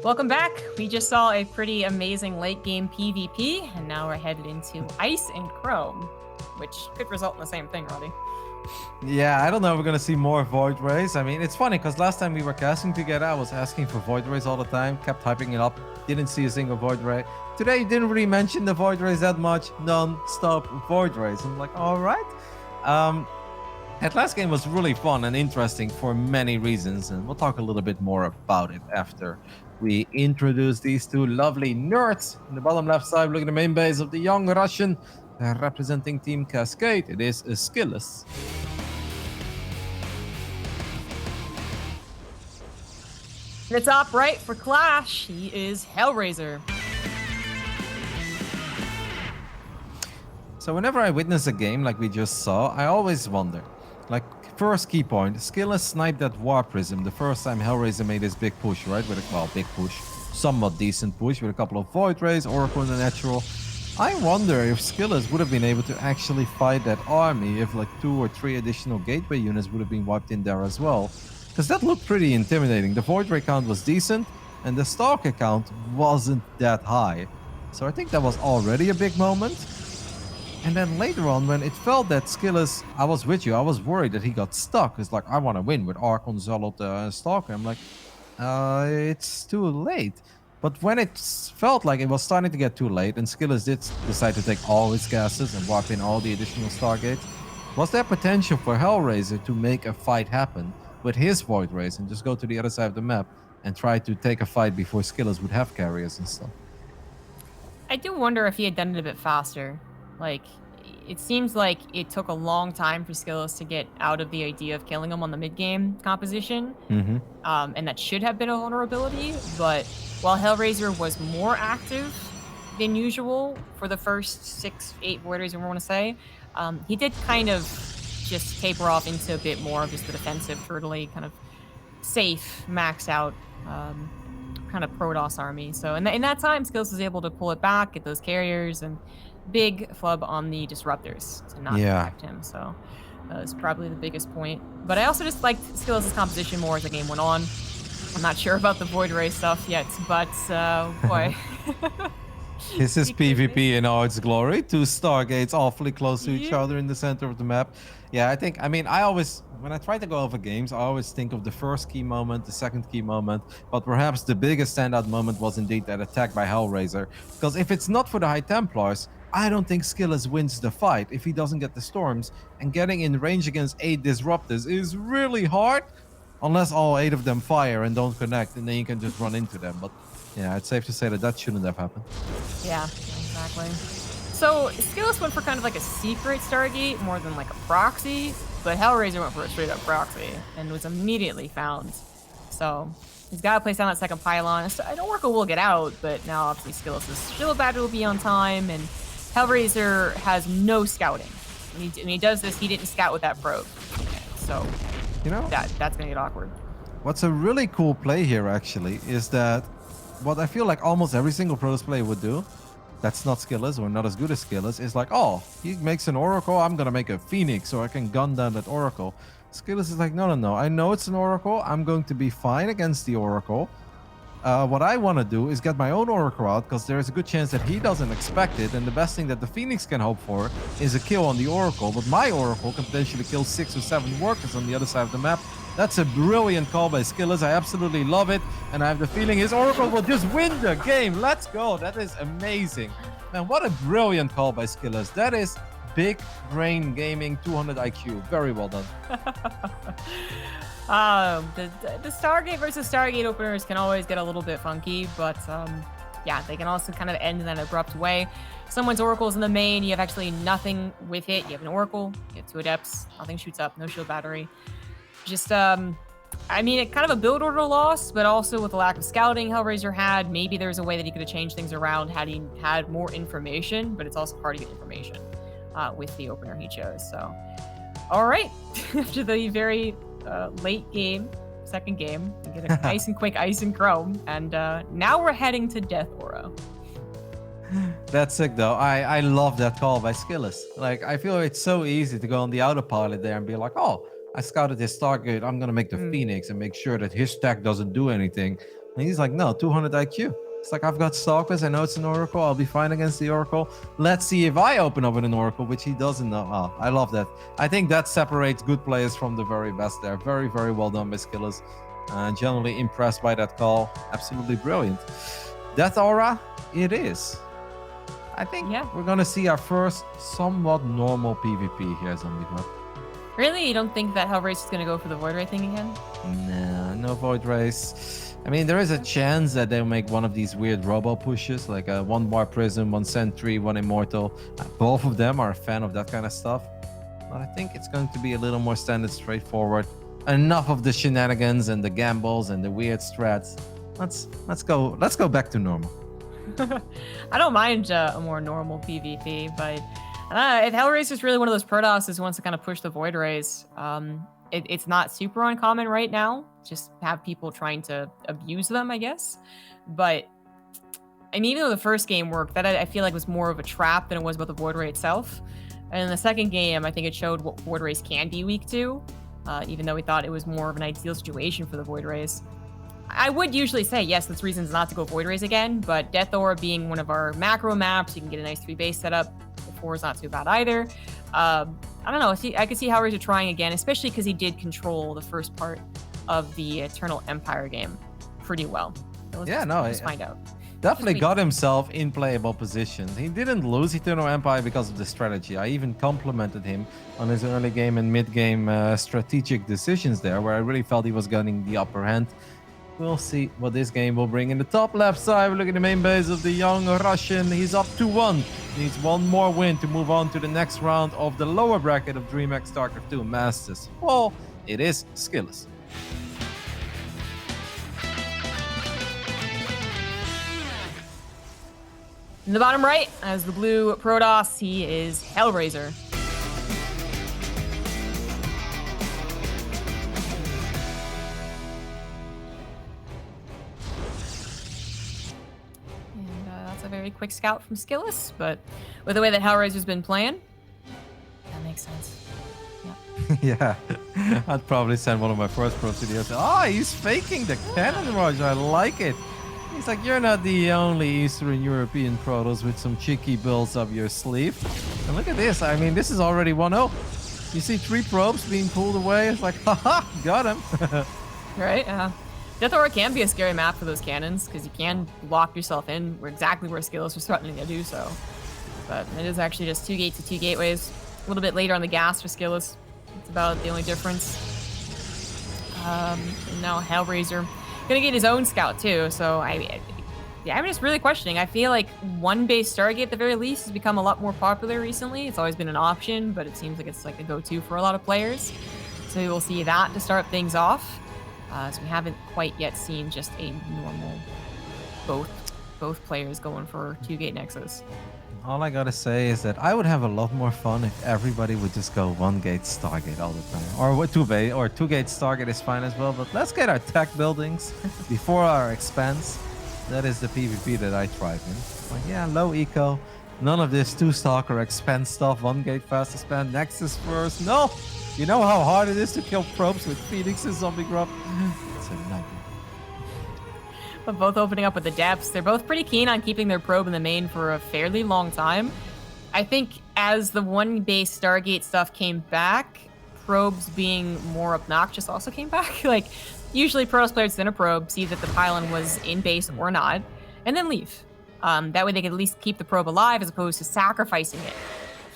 Welcome back. We just saw a pretty amazing late game PvP, and now we're headed into Ice and Chrome, which could result in the same thing, Roddy. Yeah, I don't know if we're gonna see more Void Rays. I mean, it's funny because last time we were casting together, I was asking for Void Rays all the time, kept hyping it up, didn't see a single Void Ray. Today, you didn't really mention the Void Rays that much, non-stop Void Rays. I'm like, all right. That last game was really fun and interesting for many reasons, and we'll talk a little bit more about it after we introduce these two lovely nerds. In the bottom left side, look at the main base of the young Russian representing Team Cascade. It is Skillous. The top right for Clash, he is Hellraiser. So whenever I witness a game like we just saw, I always wonder. Like, first key point, Skillous sniped that War Prism the first time Hellraiser made his big push, right? With a, well, big push, somewhat decent push with a couple of Void Rays, Oracle in the natural. I wonder if Skillous would have been able to actually fight that army if like 2 or 3 additional Gateway units would have been wiped in there as well. Because that looked pretty intimidating. The Void Ray count was decent, and the Stalker count wasn't that high. So I think that was already a big moment. And then later on, when it felt that Skillous, I was with you, I was worried that he got stuck. It's like, I want to win with Archon, Zealot, Stalker. I'm like, it's too late. But when it felt like it was starting to get too late, and Skillous did decide to take all his gases and wipe in all the additional Stargates, was there potential for Hellraiser to make a fight happen with his Void Rays and just go to the other side of the map and try to take a fight before Skillous would have carriers and stuff? I do wonder if he had done it a bit faster. Like, it seems like it took a long time for Skillous to get out of the idea of killing him on the mid-game composition. Mm-hmm. And that should have been a vulnerability, but while Hellraiser was more active than usual for the first 6, 8 Void Rays, we want to say, he did kind of just taper off into a bit more of just the defensive, turtly, kind of safe, maxed out kind of Protoss army. So in that time, Skillous was able to pull it back, get those carriers, and big flub on the disruptors to not protect him. So it's probably the biggest point. But I also just liked Skillous' composition more as the game went on. I'm not sure about the Void Ray stuff yet, but boy. This is PvP in all its glory. 2 Stargates awfully close to each other in the center of the map. Yeah, I mean, I always, when I try to go over games, I always think of the first key moment, the second key moment, but perhaps the biggest standout moment was indeed that attack by Hellraiser. Because if it's not for the High Templars, I don't think Skillous wins the fight if he doesn't get the storms, and getting in range against 8 disruptors is really hard, unless all 8 of them fire and don't connect, and then you can just run into them. But yeah, it's safe to say that that shouldn't have happened. Yeah, exactly. So Skillous went for kind of like a secret Stargate more than like a proxy, but Hellraiser went for a straight up proxy and was immediately found. So he's got to place down that second pylon. I don't Oracle will get out, but now obviously Skillous' Shield Battery will be on time, and Hellraiser has no scouting. When he does this, he didn't scout with that probe. So, you know, that's going to get awkward. What's a really cool play here, actually, is that what I feel like almost every single Protoss player would do, that's not Skillous or not as good as Skillous, is like, oh, he makes an Oracle, I'm going to make a Phoenix, so I can gun down that Oracle. Skillous is like, no, I know it's an Oracle, I'm going to be fine against the Oracle. What I want to do is get my own Oracle out, because there's a good chance that he doesn't expect it, and the best thing that the Phoenix can hope for is a kill on the Oracle, but my Oracle can potentially kill 6 or 7 workers on the other side of the map. That's a brilliant call by Skillous. I absolutely love it, and I have the feeling his Oracle will just win the game. Let's go. That is amazing. Man, what a brilliant call by Skillous. That is big brain gaming, 200 IQ. Very well done. The Stargate versus Stargate openers can always get a little bit funky, but yeah, they can also kind of end in an abrupt way. Someone's Oracle's in the main, you have actually nothing with it. You have an Oracle, you have 2 Adepts, nothing shoots up, no Shield Battery. Just, I mean, it kind of a build order loss, but also with the lack of scouting Hellraiser had, maybe there's a way that he could have changed things around had he had more information, but it's also hard to get information with the opener he chose. So, all right, after the very late game, second game, we get a nice and quick Ice and Chrome, and now we're heading to Death Aura. That's sick, though. I love that call by Skillous. Like, I feel it's so easy to go on the autopilot there and be like, oh, I scouted his Stargate, I'm going to make the Phoenix and make sure that his stack doesn't do anything. And he's like, no, 200 IQ. It's like, I've got Stalkers. I know it's an Oracle. I'll be fine against the Oracle. Let's see if I open up with an Oracle, which he doesn't know. Oh, I love that. I think that separates good players from the very best there. Very, very well done by Skillous. Generally impressed by that call. Absolutely brilliant. Death Aura, it is. I think we're going to see our first somewhat normal PvP here, Zombie Club. Really? You don't think that Hellraiser is going to go for the Void Ray thing again? Nah, no Void Race. I mean, there is a chance that they'll make one of these weird robo pushes, like a 1 bar Prism, 1 Sentry, 1 Immortal. Both of them are a fan of that kind of stuff. But I think it's going to be a little more standard, straightforward. Enough of the shenanigans and the gambles and the weird strats. Let's go back to normal. I don't mind a more normal PvP, but if Hellraiser is really one of those Protoss who wants to kind of push the Void Rays, it's not super uncommon right now. Just have people trying to abuse them, I guess. But I mean, even though the first game worked, that I feel like was more of a trap than it was about the Void Ray itself. And in the second game, I think it showed what Void Rays can be weak to, even though we thought it was more of an ideal situation for the Void Rays. I would usually say, yes, that's reasons not to go Void Rays again, but Death Aura being one of our macro maps, you can get a nice 3 base setup. The 4 is not too bad either. I don't know. I could see Hellraiser trying again, especially because he did control the first part of the Eternal Empire game pretty well. So let's find out. Definitely got himself in playable positions. He didn't lose Eternal Empire because of the strategy. I even complimented him on his early game and mid game strategic decisions there, where I really felt he was getting the upper hand. We'll see what this game will bring. In the top left side, we look at the main base of the young Russian. He's up 2-1. Needs one more win to move on to the next round of the lower bracket of DreamHack SC2 Masters. Well, it is Skillous. In the bottom right, as the blue Protoss, he is Hellraiser. A very quick scout from Skillous, but with the way that Hellraiser's been playing, that makes sense. Yeah, I'd probably send one of my first pros to the other. Oh, he's faking the cannon rush. I like it. He's like, you're not the only Eastern European Protoss with some cheeky builds up your sleeve. And look at this. I mean, this is already 1-0. You see 3 probes being pulled away. It's like, haha, got him. Right? Death Aura can be a scary map for those cannons, because you can lock yourself in exactly where Skillous was threatening to do so. But it is actually just 2 gates to 2 gateways. A little bit later on the gas for Skillous. It's about the only difference. And now Hellraiser gonna get his own scout too, so I'm just really questioning. I feel like 1 base Stargate at the very least has become a lot more popular recently. It's always been an option, but it seems like it's like a go-to for a lot of players. So we will see that to start things off. So we haven't quite yet seen just a normal both players going for 2-gate Nexus. All I gotta say is that I would have a lot more fun if everybody would just go 1-gate Stargate all the time. Or 2-gate Stargate is fine as well, but let's get our tech buildings before our expanse. That is the PvP that I thrive in. Like, yeah, low eco, none of this 2-stalker expense stuff, 1-gate fast expand, Nexus first. No! You know how hard it is to kill probes with Phoenixes, Zombie Grub? It's a nightmare. But both opening up with the depths. They're both pretty keen on keeping their probe in the main for a fairly long time. I think as the 1-base Stargate stuff came back, probes being more obnoxious also came back. Like, usually Protoss players send a probe, see that the pylon was in base or not, and then leave. That way they could at least keep the probe alive as opposed to sacrificing it.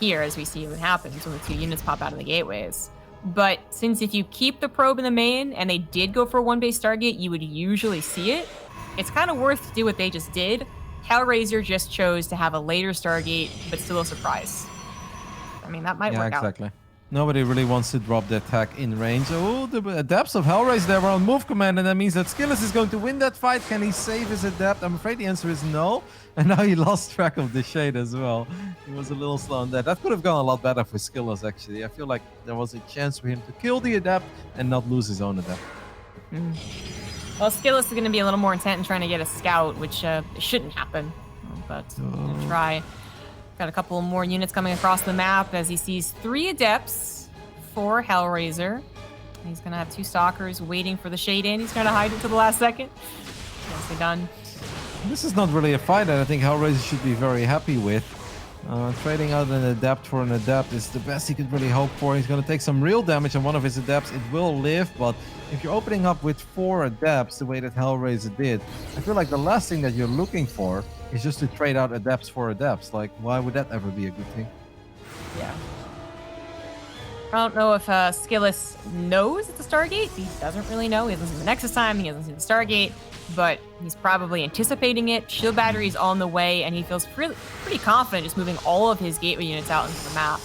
Here, as we see what happens when the 2 units pop out of the gateways. But since if you keep the probe in the main and they did go for a 1-base Stargate, you would usually see it. It's kind of worth to do what they just did. Hellraiser just chose to have a later Stargate, but still a surprise. I mean, that might work out. Exactly. Nobody really wants to drop the attack in range. Oh, the adepts of Hellraiser there were on move command, and that means that Skillous is going to win that fight. Can he save his adept? I'm afraid the answer is no. And now he lost track of the shade as well. He was a little slow on that. That could have gone a lot better for Skillous, actually. I feel like there was a chance for him to kill the adept and not lose his own adept. Well, Skillous is going to be a little more intent in trying to get a scout, which shouldn't happen. But we'll try. Got a couple more units coming across the map as he sees 3 adepts for Hellraiser. He's going to have 2 stalkers waiting for the shade in. He's going to hide it to the last second. nicely done. This is not really a fight that I think Hellraiser should be very happy with. Trading out an Adept for an Adept is the best he could really hope for. He's going to take some real damage on one of his Adepts. It will live, but if you're opening up with 4 Adepts the way that Hellraiser did, I feel like the last thing that you're looking for is just to trade out Adepts for Adepts. Like, why would that ever be a good thing? Yeah. I don't know if Skillous knows it's a Stargate. He doesn't really know. He hasn't seen the Nexus time. He hasn't seen the Stargate. But he's probably anticipating it. Shield battery's on the way, and he feels pretty confident just moving all of his gateway units out into the map.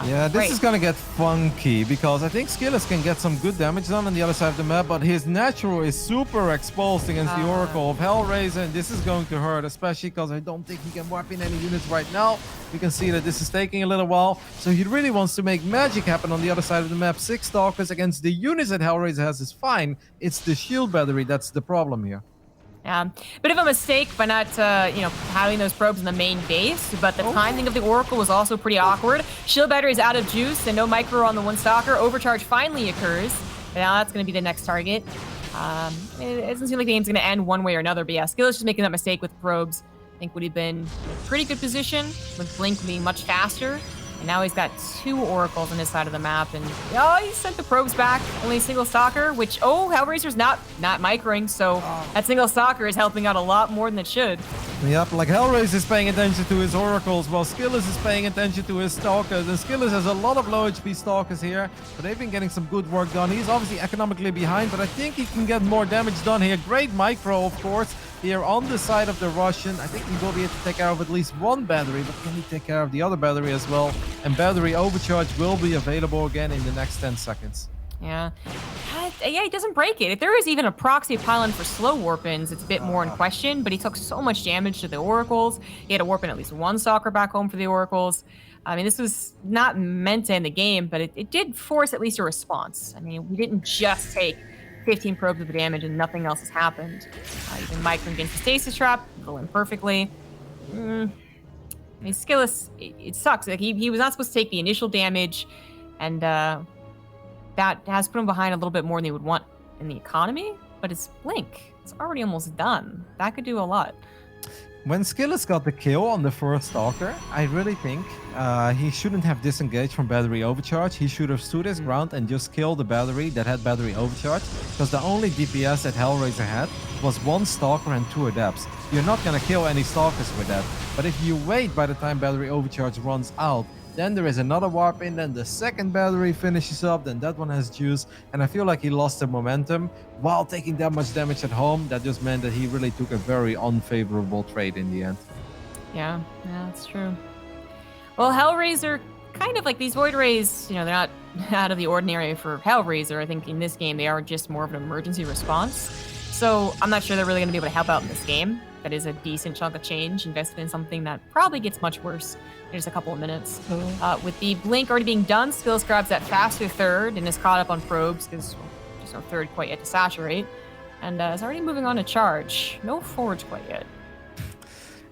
Yeah, this is going to get funky because I think Skillous can get some good damage done on the other side of the map, but his natural is super exposed against the Oracle of Hellraiser, and this is going to hurt, especially because I don't think he can wipe in any units right now. We can see that this is taking a little while, so he really wants to make magic happen on the other side of the map. 6 Stalkers against the units that Hellraiser has is fine. It's the shield battery that's the problem here. Yeah, bit of a mistake by not, having those probes in the main base, but the timing of the Oracle was also pretty awkward. Shield battery is out of juice and no micro on the 1 Stalker. Overcharge finally occurs. But now that's going to be the next target. It doesn't seem like the game's going to end one way or another, but yeah, Skillous just making that mistake with probes. I think would have been in a pretty good position with Blink being much faster. And now he's got 2 Oracles on his side of the map, and he sent the probes back. Only a single Stalker, which Hellraiser's not microing, so that single Stalker is helping out a lot more than it should. Yep, like Hellraiser is paying attention to his Oracles, while Skillous is paying attention to his Stalkers. And Skillous has a lot of low HP Stalkers here, but they've been getting some good work done. He's obviously economically behind, but I think he can get more damage done here. Great micro, of course, here on the side of the Russian. I think he will be able to take care of at least 1 battery, but can he take care of the other battery as well? And battery overcharge will be available again in the next 10 seconds. Yeah. Yeah, he doesn't break it. If there is even a proxy pylon for slow warp-ins, it's a bit more in question, but he took so much damage to the Oracles. He had to warp in at least 1 Stalker back home for the Oracles. I mean, this was not meant to end the game, but it did force at least a response. I mean, we didn't just take 15 probes of damage and nothing else has happened. Even Micro against the Stasis Trap, go in perfectly. I mean, Skillous, it sucks. Like, he was not supposed to take the initial damage, and that has put him behind a little bit more than he would want in the economy, but it's Blink. It's already almost done. That could do a lot. When Skillous got the kill on the first Stalker, I really think he shouldn't have disengaged from battery overcharge. He should have stood his ground and just killed the battery that had battery overcharge, because the only DPS that Hellraiser had was 1 Stalker and 2 Adepts. You're not going to kill any Stalkers with that. But if you wait by the time battery overcharge runs out, then there is another warp in, then the second battery finishes up, then that one has juice, and I feel like he lost the momentum while taking that much damage at home. That just meant that he really took a very unfavorable trade in the end. Yeah, that's true. Well, Hellraiser, kind of like these Void Rays, they're not out of the ordinary for Hellraiser. I think in this game, they are just more of an emergency response. So I'm not sure they're really going to be able to help out in this game. That is a decent chunk of change invested in something that probably gets much worse in just a couple of minutes. With the Blink already being done, Skillous grabs that faster third and is caught up on probes because there's no third quite yet to saturate. And is already moving on to charge. No forge quite yet.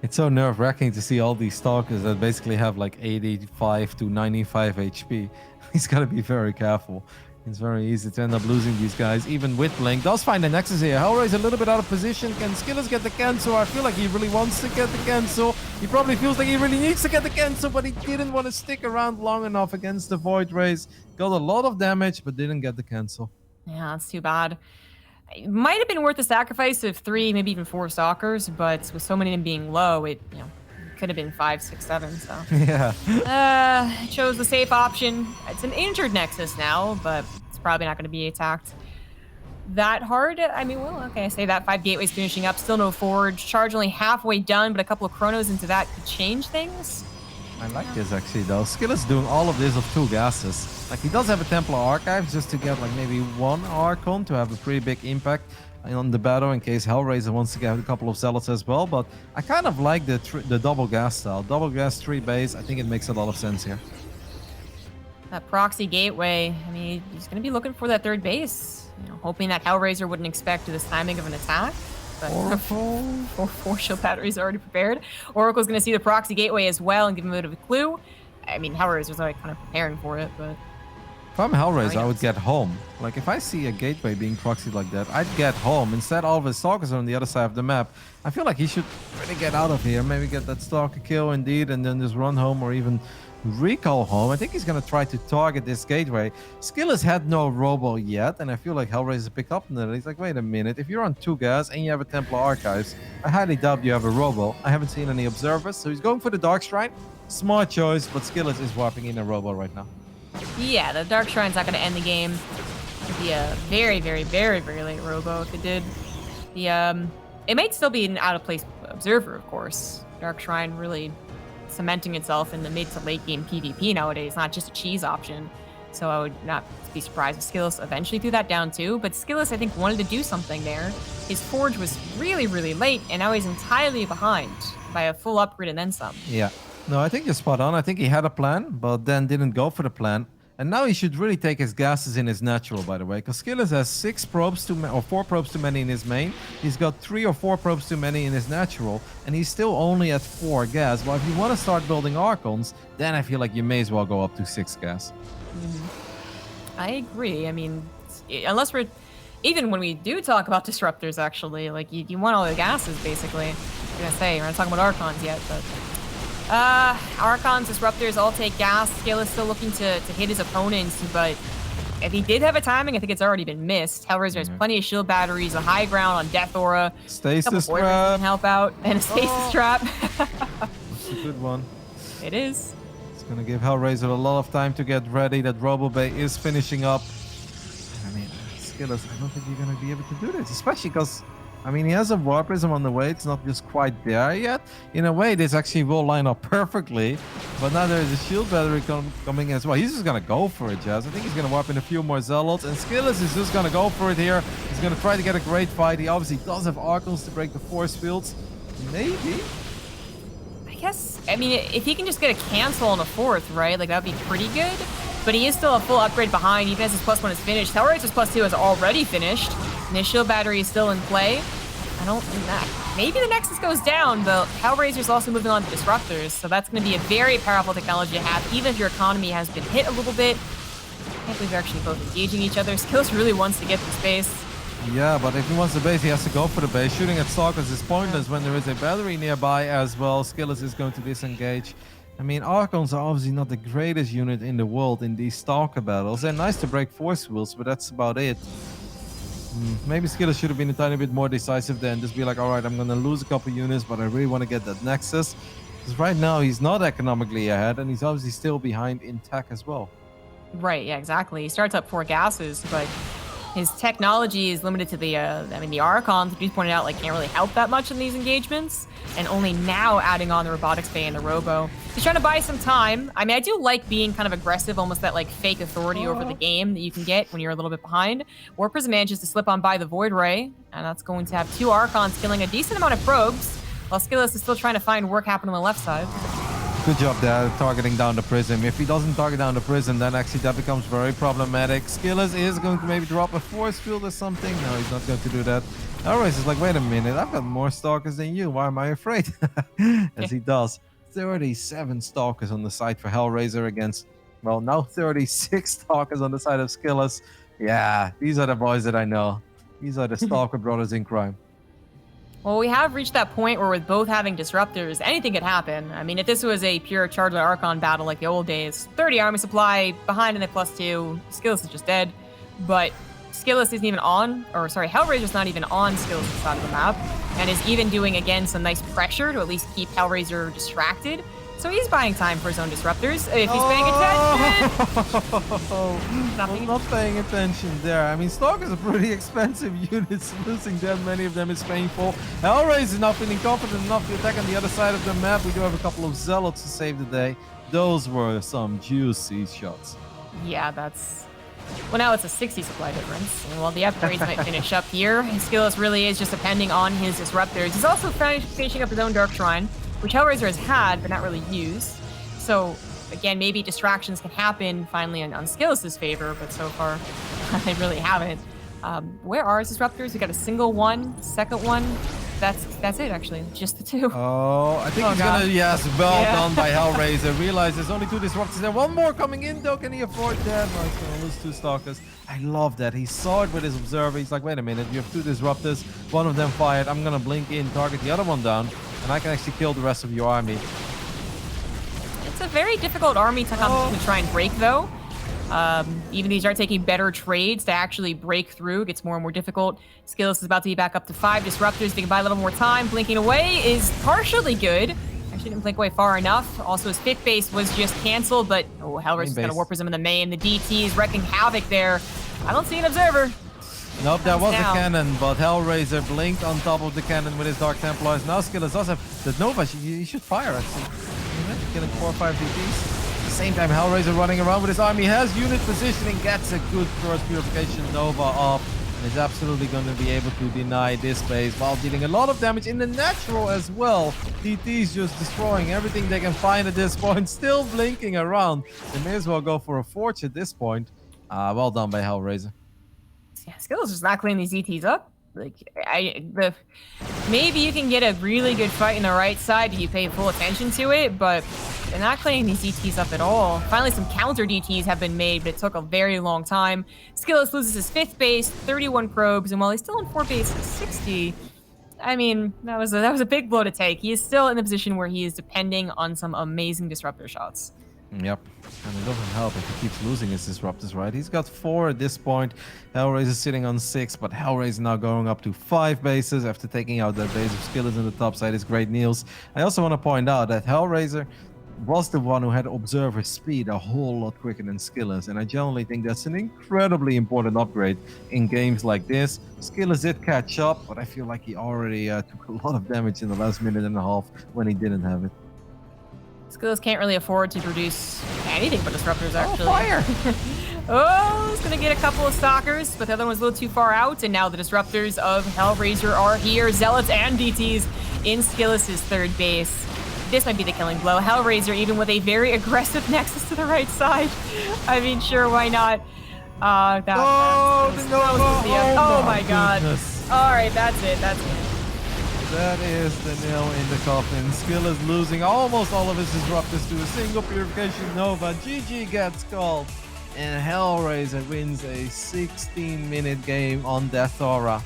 It's so nerve-wracking to see all these Stalkers that basically have like 85 to 95 HP. He's got to be very careful. It's very easy to end up losing these guys, even with Blink. Does find the Nexus here. Hellraiser a little bit out of position. Can Skillous get the cancel? I feel like he really wants to get the cancel. He probably feels like he really needs to get the cancel, but he didn't want to stick around long enough against the Void Rays. Got a lot of damage, but didn't get the cancel. Yeah, that's too bad. It might have been worth the sacrifice of 3, maybe even 4 Stalkers, but with so many of them being low, it could have been 5, 6, 7. So yeah. Chose the safe option. It's an injured Nexus now, but it's probably not going to be attacked that hard. I mean, well, okay, I say that 5 gateways finishing up, still no forge. Charge only halfway done, but a couple of chronos into that could change things. I like this actually though. Skillous doing all of this with 2 gases. Like, he does have a Templar Archive just to get like maybe 1 Archon to have a pretty big impact on the battle in case Hellraiser wants to get a couple of Zealots as well. But I kind of like the double gas style. Double gas 3 base. I think it makes a lot of sense here. That proxy gateway, I mean, he's going to be looking for that 3rd base. Hoping that Hellraiser wouldn't expect this timing of an attack. But Oracle. 4 shield batteries already prepared. Oracle's going to see the proxy gateway as well and give him a bit of a clue. I mean, Hellraiser's already kind of preparing for it, but If I'm Hellraiser, Oh, I would yes. get home. Like, if I see a gateway being proxied like that, I'd get home. Instead, all of his stalkers are on the other side of the map. I feel like he should really get out of here. Maybe get that stalker kill indeed, and then just run home or even recall home. I think he's going to try to target this gateway. Skillous had no robo yet, and I feel like Hellraiser picked up on that. He's like, wait a minute. If you're on 2 gas and you have a Templar Archives, I highly doubt you have a robo. I haven't seen any observers, so he's going for the Dark Shrine. Smart choice, but Skillous is whopping in a robo right now. Yeah, the Dark Shrine's not going to end the game. It'd be a very, very, very, very late robo if it did. It might still be an out-of-place observer, of course. Dark Shrine really cementing itself in the mid to late game PvP nowadays, not just a cheese option. So I would not be surprised if Skillous eventually threw that down too. But Skillous, I think, wanted to do something there. His Forge was really, really late, and now he's entirely behind by a full upgrade and then some. Yeah. No, I think you're spot on. I think he had a plan, but then didn't go for the plan. And now he should really take his gases in his natural, by the way, because Skillous has 6 probes too many, or 4 probes too many in his main. He's got 3 or 4 probes too many in his natural, and he's still only at 4 gas. Well, if you want to start building Archons, then I feel like you may as well go up to 6 gas. I agree. I mean, unless we're... Even when we do talk about disruptors, actually, like, you want all the gases, basically. I'm going to say, we're not talking about Archons yet, but... Archons, disruptors all take gas. Scale is still looking to hit his opponents, but if he did have a timing, I think it's already been missed. Hellraiser has plenty of shield batteries, a high ground on Death Aura. Stasis trap trap. can help out, and a stasis trap. That's a good one. It is. It's going to give Hellraiser a lot of time to get ready. That Robo Bay is finishing up. I mean, Skillous, I don't think you're going to be able to do this, especially because... I mean, he has a War Prism on the way. It's not just quite there yet. In a way, this actually will line up perfectly. But now there is a shield battery coming in as well. He's just going to go for it, Jazz. I think he's going to warp in a few more Zealots. And Skillous is just going to go for it here. He's going to try to get a great fight. He obviously does have Archons to break the force fields. Maybe. I guess, I mean, if he can just get a cancel on the 4th, right? Like, that would be pretty good. But he is still a full upgrade behind, even as his +1 is finished. Hellraiser's +2 is already finished. And his shield battery is still in play. I don't think that. Maybe the Nexus goes down, but Hellraiser's also moving on to Disruptors, so that's going to be a very powerful technology to have, even if your economy has been hit a little bit. I can't believe they're actually both engaging each other. Skillous really wants to get the space. Yeah, but if he wants the base, he has to go for the base. Shooting at Stalkers is pointless when there is a battery nearby as well. Skillous is going to disengage. I mean, Archons are obviously not the greatest unit in the world in these Stalker battles. They're nice to break force wheels, but that's about it. Maybe Skillous should have been a tiny bit more decisive then. Just be like, all right, I'm going to lose a couple units, but I really want to get that Nexus. Because right now, he's not economically ahead, and he's obviously still behind in tech as well. Right, yeah, exactly. He starts up 4 gases, but his technology is limited to the, the Archons, which you pointed out, like, can't really help that much in these engagements. And only now adding on the Robotics Bay and the Robo. He's trying to buy some time. I mean, I do like being kind of aggressive, almost that, like, fake authority over the game that you can get when you're a little bit behind. War Prism manages to slip on by the Void Ray, and that's going to have 2 Archons killing a decent amount of probes, while Skillous is still trying to find work happening on the left side. Good job there, targeting down the Prism. If he doesn't target down the Prism, then actually that becomes very problematic. Skillous is going to maybe drop a force field or something. No, he's not going to do that. Hellraiser's like, wait a minute, I've got more Stalkers than you. Why am I afraid? As he does. 37 Stalkers on the side for Hellraiser against, well, now 36 Stalkers on the side of Skillous. Yeah, these are the boys that I know. These are the Stalker brothers in crime. Well, we have reached that point where with both having Disruptors, anything could happen. I mean, if this was a pure Charger Archon battle like the old days, 30 army supply, behind in the +2, Skillous is just dead. But Skillous isn't even on, or sorry, Hellraiser's not even on Skillous' side of the map, and is even doing, again, some nice pressure to at least keep Hellraiser distracted. So he's buying time for his own Disruptors. If he's paying attention... I'm not paying attention there. I mean, Stalkers are pretty expensive units. Losing that many of them is painful. Hellraiser is not feeling confident enough to attack on the other side of the map. We do have a couple of Zealots to save the day. Those were some juicy shots. Yeah, that's... Well, now it's a 60 supply difference. And while the upgrades might finish up here, Skillous really is just depending on his Disruptors. He's also finishing up his own Dark Shrine, which Hellraiser has had, but not really used. So, again, maybe distractions can happen finally on Skillous' favor, but so far, they really haven't. Where are his Disruptors? We got a single one, second one. that's it actually. Just the two. Oh, I think Oh, he's God. gonna, yes, well Yeah. done by Hellraiser. Realize there's only 2 disruptors there. One more coming in though. Can he afford that? No, he's gonna lose 2 stalkers. I love that. He saw it with his observer. He's like, wait a minute, you have 2 disruptors. One of them fired. I'm gonna blink in, target the other one down, and I can actually kill the rest of your army. It's a very difficult army to try and break, though. Even these are taking better trades to actually break through. It gets more and more difficult. Skillous is about to be back up to 5 disruptors. They can buy a little more time. Blinking away is partially good. Actually didn't blink away far enough. Also, his 5th base was just canceled, but Hellraiser's going to warp him in the main. The DT is wrecking havoc there. I don't see an observer. Nope, that was a cannon, but Hellraiser blinked on top of the cannon with his Dark Templars. Now Skillous does have the Nova. He should fire, actually. Killing 4 or 5 DTs. At the same time, Hellraiser running around with his army, has unit positioning, gets a good first purification Nova off, and is absolutely going to be able to deny this base while dealing a lot of damage in the natural as well. DT's just destroying everything they can find at this point, still blinking around. They may as well go for a forge at this point. Well done by Hellraiser. Yeah, Skillous is not cleaning these ETs up. Like, maybe you can get a really good fight in the right side if you pay full attention to it, but they're not cleaning these DTs up at all. Finally, some counter DTs have been made, but it took a very long time. Skillous loses his 5th base, 31 probes, and while he's still on 4 bases, 60. I mean, that was a big blow to take. He is still in the position where he is depending on some amazing disruptor shots. Yep, and it doesn't help if he keeps losing his disruptors, right? He's got 4 at this point. Hellraiser sitting on 6, but Hellraiser now going up to 5 bases after taking out that base of Skillous on the top side is great Niels. I also want to point out that Hellraiser was the one who had observer speed a whole lot quicker than Skillous, and I generally think that's an incredibly important upgrade in games like this. Skillous did catch up, but I feel like he already took a lot of damage in the last minute and a half when he didn't have it. Skillous can't really afford to produce anything but disruptors, actually. Oh, fire! Oh, he's gonna get a couple of stalkers, but the other one's a little too far out, and now the disruptors of Hellraiser are here. Zealots and DTs in Skillous's 3rd base. This might be the killing blow. Hellraiser, even with a very aggressive nexus to the right side. I mean, sure, why not? Oh my god. All right, that's it. That is the nail in the coffin. Skillous losing almost all of his disruptors to a single purification Nova. GG gets called, and Hellraiser wins a 16-minute game on Death Aura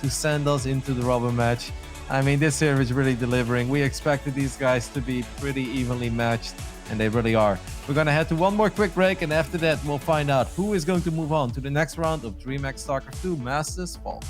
to send us into the rubber match. I mean, this here is really delivering. We expected these guys to be pretty evenly matched, and they really are. We're going to head to one more quick break, and after that, we'll find out who is going to move on to the next round of DreamHack SC2 Masters Fall.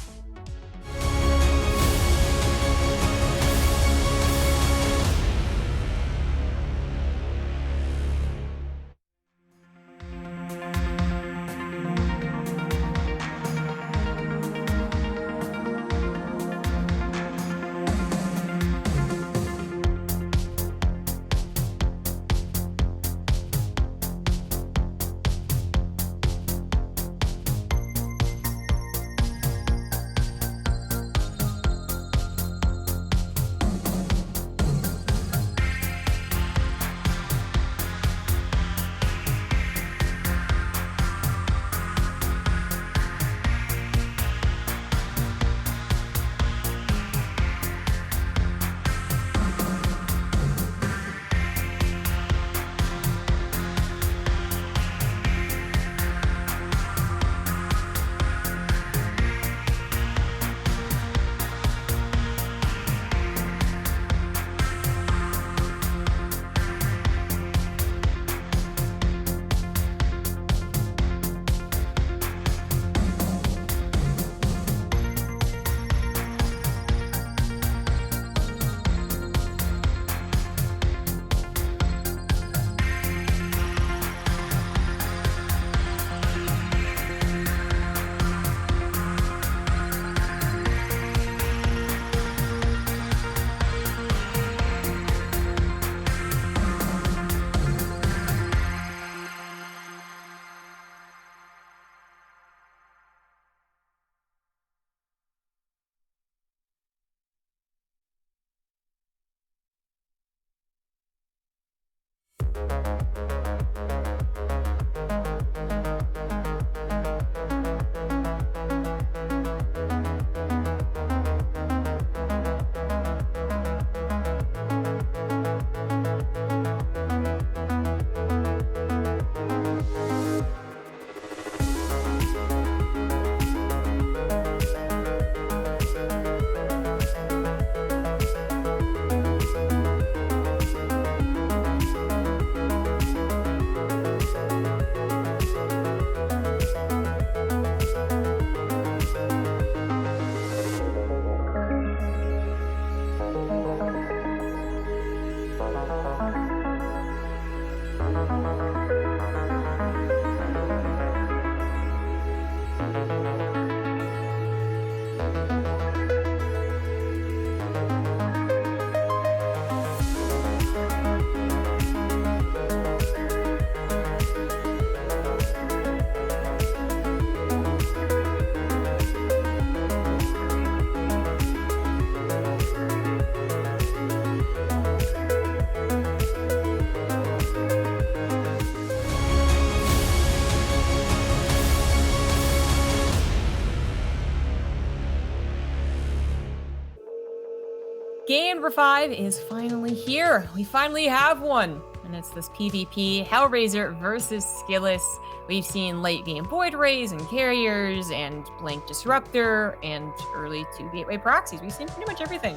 game number 5 is finally here. We finally have one. And it's this PvP Hellraiser versus Skillous. We've seen late game Void Rays and Carriers and Blink Disruptor and early 2 Gateway Proxies. We've seen pretty much everything.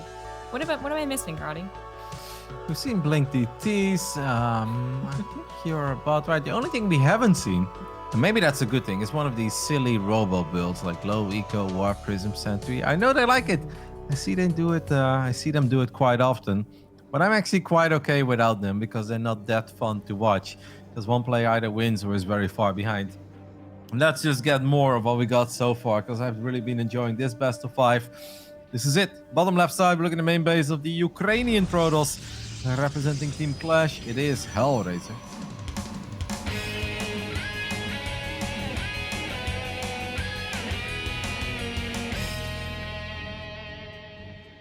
What am I missing, Roddy? We've seen Blink DTs. I think you're about right. The only thing we haven't seen, and maybe that's a good thing, is one of these silly robo builds like Low Eco, Warp, Prism, Sentry. I know they like it. I see them do it. I see them do it quite often. But I'm actually quite okay without them because they're not that fun to watch. Because one player either wins or is very far behind. Let's just get more of what we got so far, because I've really been enjoying this best of 5. This is it. Bottom left side, we look at the main base of the Ukrainian Protoss. Representing Team Clash, it is Hellraiser.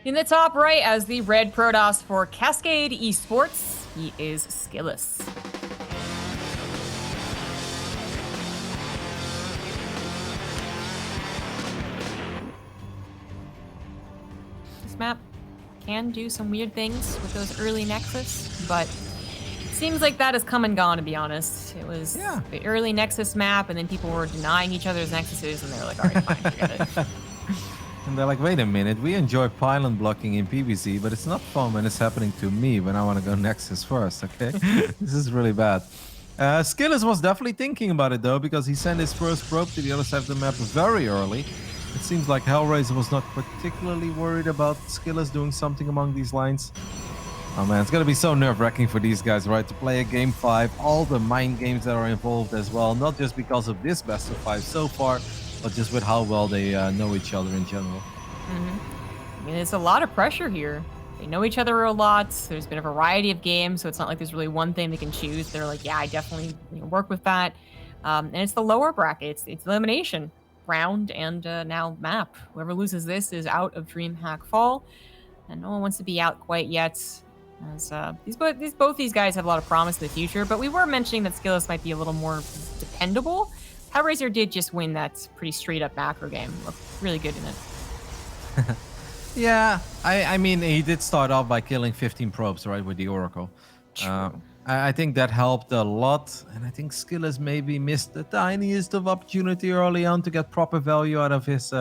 In the top right, as the red Protoss for Cascade Esports, he is Skillous. This map can do some weird things with those early Nexus, but it seems like that has come and gone, to be honest. It was the early Nexus map, and then people were denying each other's Nexuses, and they were like, all right, fine, forget it. And they're like, wait a minute, we enjoy pylon blocking in PvZ, but it's not fun when it's happening to me when I want to go Nexus first, okay? This is really bad. Skillous was definitely thinking about it, though, because he sent his first probe to the other side of the map very early. It seems like Hellraiser was not particularly worried about Skillous doing something among these lines. Oh man, it's gonna be so nerve-wracking for these guys, right? To play a game 5, all the mind games that are involved as well, not just because of this best of 5 so far, but just with how well they know each other in general. I mean, there's a lot of pressure here. They know each other a lot. There's been a variety of games, so it's not like there's really one thing they can choose. They're like, yeah, I definitely work with that. And it's the lower bracket. It's elimination round and now map. Whoever loses this is out of DreamHack Fall, and no one wants to be out quite yet. As both these guys have a lot of promise in the future, but we were mentioning that Skillous might be a little more dependable. Hellraiser did just win that pretty straight up macro game. Looked really good in it. Yeah, I mean, he did start off by killing 15 probes, right, with the Oracle. I think that helped a lot, and I think Skillous maybe missed the tiniest of opportunity early on to get proper value out of his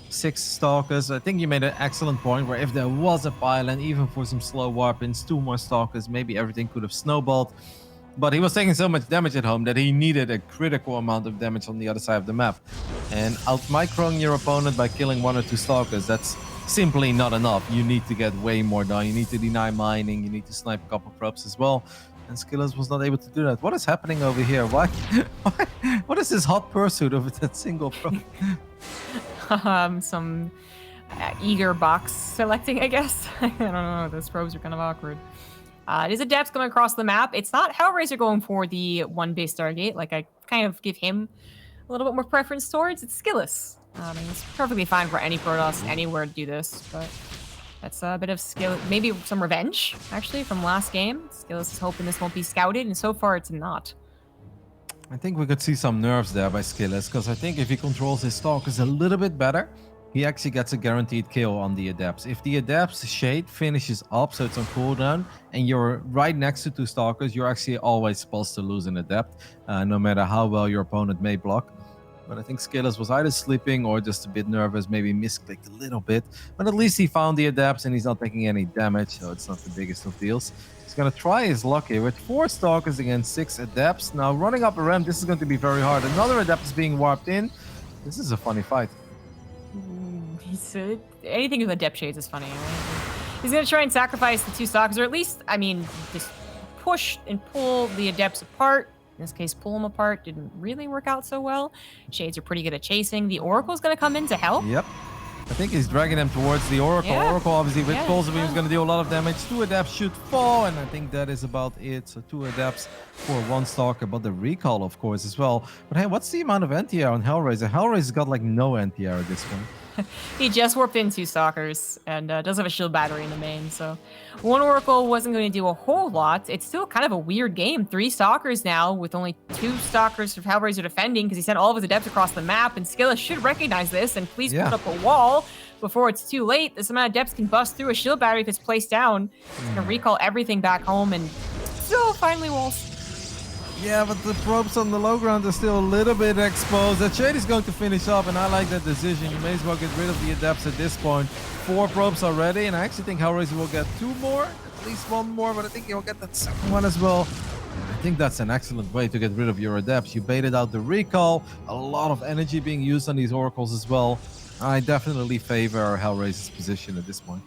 6 Stalkers. I think you made an excellent point where if there was a pylon, even for some slow warp-ins, 2 more Stalkers, maybe everything could have snowballed. But he was taking so much damage at home that he needed a critical amount of damage on the other side of the map. And out-microing your opponent by killing 1 or 2 Stalkers, that's simply not enough. You need to get way more done. You need to deny mining. You need to snipe a couple probes as well. And Skillous was not able to do that. What is happening over here? Why? What is this hot pursuit over that single probe? Some eager box selecting, I guess. I don't know. Those probes are kind of awkward. It is Adepts going across the map. It's not Hellraiser going for the 1 base Stargate. Like, I kind of give him a little bit more preference towards. It's Skillous. I mean, it's perfectly fine for any Protoss anywhere to do this, but that's a bit of skill. Maybe some revenge, actually, from last game. Skillous is hoping this won't be scouted, and so far it's not. I think we could see some nerves there by Skillous, because I think if he controls his Stalkers a little bit better, he actually gets a guaranteed kill on the Adepts. If the Adepts Shade finishes up, so it's on cooldown, and you're right next to 2 Stalkers, you're actually always supposed to lose an Adept, no matter how well your opponent may block. But I think Skillous was either sleeping or just a bit nervous, maybe misclicked a little bit. But at least he found the Adepts and he's not taking any damage, so it's not the biggest of deals. He's going to try his luck here with 4 Stalkers against 6 Adepts. Now, running up a ramp, this is going to be very hard. Another Adept is being warped in. This is a funny fight. Anything with Adept Shades is funny. Right? He's going to try and sacrifice the 2 Stalkers, or at least, I mean, just push and pull the Adepts apart. In this case, pull them apart didn't really work out so well. Shades are pretty good at chasing. The Oracle's going to come in to help. Yep. I think he's dragging them towards the Oracle. Yeah. Oracle, obviously, with Pulse Beam is going to deal a lot of damage. 2 Adepts should fall, and I think that is about it. So 2 Adepts for 1 Stalker, but the recall, of course, as well. But hey, what's the amount of anti-air on Hellraiser? Hellraiser's got like no anti-air at this point. He just warped in 2 Stalkers and does have a shield battery in the main, so 1 Oracle wasn't going to do a whole lot. It's still kind of a weird game. 3 Stalkers now with only 2 Stalkers for Hellraiser defending because he sent all of his Adepts across the map, and Skillous should recognize this and please put up a wall. before it's too late. This amount of depths can bust through a shield battery if it's placed down. It's gonna recall everything back home and still finally walls. Yeah, but the probes on the low ground are still a little bit exposed. The Shade is going to finish up, and I like that decision. You may as well get rid of the Adepts at this point. 4 probes are ready, and I actually think Hellraiser will get 2 more, at least 1 more, but I think he'll get that second one as well. I think that's an excellent way to get rid of your Adepts. You baited out the recall, a lot of energy being used on these Oracles as well. I definitely favor Hellraiser's position at this point.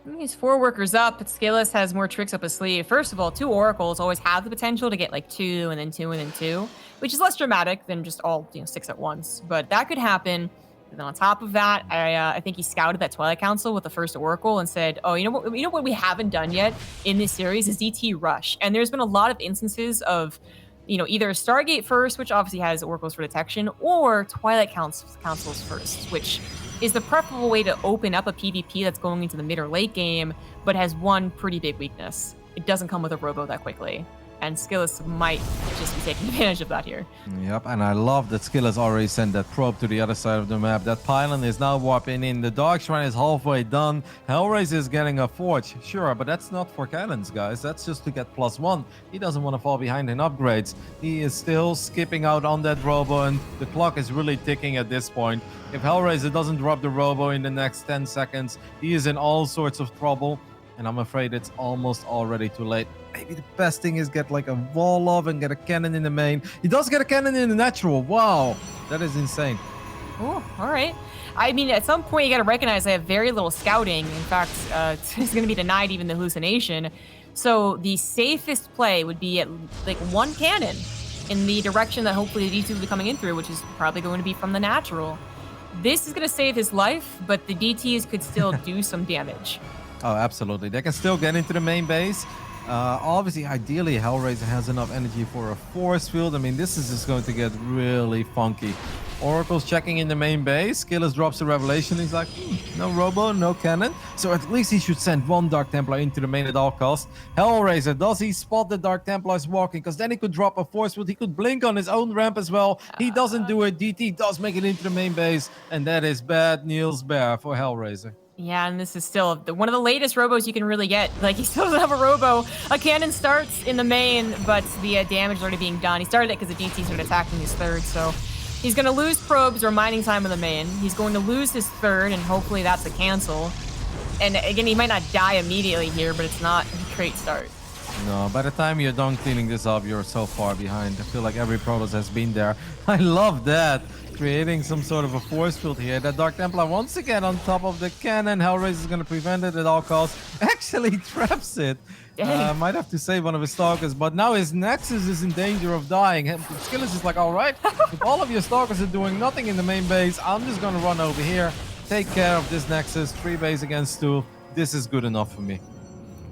These 4 workers up, but Skillous has more tricks up his sleeve. First of all, 2 Oracles always have the potential to get like 2 and then 2 and then 2, which is less dramatic than just all 6 at once. But that could happen. And then on top of that, I think he scouted that Twilight Council with the first Oracle and said, "Oh, you know what we haven't done yet in this series is DT Rush." And there's been a lot of instances of, either Stargate first, which obviously has Oracles for detection, or Twilight Councils first, which is the preferable way to open up a PvP that's going into the mid or late game, but has one pretty big weakness. It doesn't come with a robo that quickly. And Skillous might just be taking advantage of that here. Yep, and I love that Skillous already sent that probe to the other side of the map. That pylon is now warping in. The Dark Shrine is halfway done. Hellraiser is getting a Forge. Sure, but that's not for cannons, guys. That's just to get +1. He doesn't want to fall behind in upgrades. He is still skipping out on that robo, and the clock is really ticking at this point. If Hellraiser doesn't drop the robo in the next 10 seconds, he is in all sorts of trouble. And I'm afraid it's almost already too late. Maybe the best thing is get like a wall of and get a cannon in the main. He does get a cannon in the natural. Wow, that is insane. Oh, all right. I mean, at some point you got to recognize they have very little scouting. In fact, it's going to be denied even the hallucination. So the safest play would be at like 1 cannon in the direction that hopefully the DT will be coming in through, which is probably going to be from the natural. This is going to save his life, but the DTs could still do some damage. Oh, absolutely. They can still get into the main base. Obviously, ideally, Hellraiser has enough energy for a force field. I mean, this is just going to get really funky. Oracle's checking in the main base. Skillous drops a revelation. He's like, no robo, no cannon. So at least he should send 1 Dark Templar into the main at all costs. Hellraiser, does he spot the Dark Templars walking? Because then he could drop a force field. He could blink on his own ramp as well. He doesn't do it. DT does make it into the main base. And that is bad news bear for Hellraiser. Yeah, and this is still one of the latest robos you can really get. Like, he still doesn't have a robo. A cannon starts in the main, but the damage is already being done. He started it because the DT started attacking his third, so he's going to lose probes or mining time in the main. He's going to lose his third, and hopefully that's a cancel. And again, he might not die immediately here, but it's not a great start. No, by the time you're done cleaning this up, you're so far behind. I feel like every Protoss has been there. I love that. Creating some sort of a force field here. That Dark Templar once again on top of the cannon. Hellraiser is going to prevent it at all costs. Actually traps it. Might have to save one of his stalkers, but now his Nexus is in danger of dying. Skillous is like, all right, if all of your stalkers are doing nothing in the main base, I'm just going to run over here, take care of this Nexus. 3 base against 2. This is good enough for me.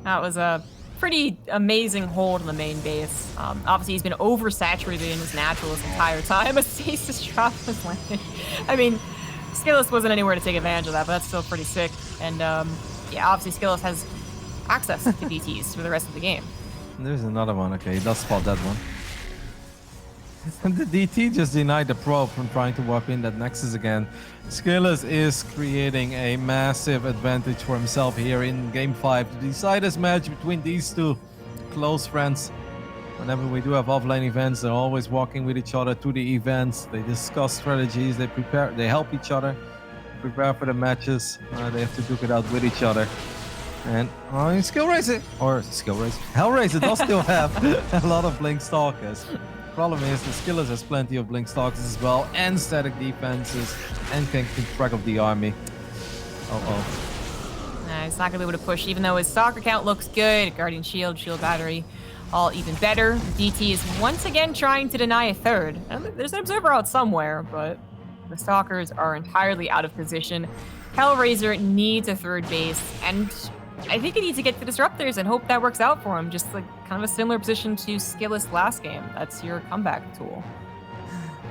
That was a pretty amazing hold in the main base. Obviously, he's been oversaturated in his natural this entire time. A stasis drop was landed. I mean, Skillous wasn't anywhere to take advantage of that, but that's still pretty sick. And yeah, obviously, Skillous has access to DTs for the rest of the game. There's another one. Okay, he does spot that one. And the DT just denied the probe from trying to warp in that Nexus again. Skillous is creating a massive advantage for himself here in Game 5 to decide this match between these 2 close friends. Whenever we do have offlane events, they're always walking with each other to the events. They discuss strategies, they prepare, they help each other, prepare for the matches. They have to duke it out with each other. And Hellraiser does still have a lot of Blink Stalkers. Problem is, the Skillous has plenty of Blink Stalkers as well, and static defenses, and can keep track of the army. Nah, he's not going to be able to push, even though his Stalker count looks good. Guardian Shield, Shield Battery, all even better. DT is once again trying to deny a third. There's an Observer out somewhere, but the Stalkers are entirely out of position. Hellraiser needs a third base, and I think he needs to get the Disruptors and hope that works out for him. Just like kind of a similar position to Skillous last game. That's your comeback tool.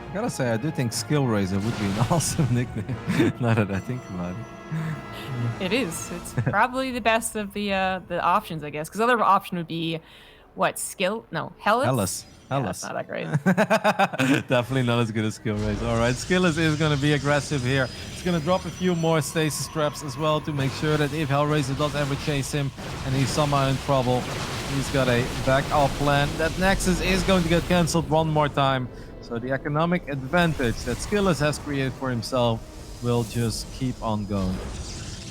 I gotta say, I do think Skillraiser would be an awesome nickname. Now that I think about it. It is. It's probably the best of the options, I guess. Because other option would be what? Hellus? Skillous. That's not that great. Definitely not as good as Hellraiser. All right, Skillous is going to be aggressive here. He's going to drop a few more stasis traps as well to make sure that if Hellraiser does ever chase him and he's somehow in trouble, he's got a backup plan. That Nexus is going to get cancelled one more time. So the economic advantage that Skillous has created for himself will just keep on going.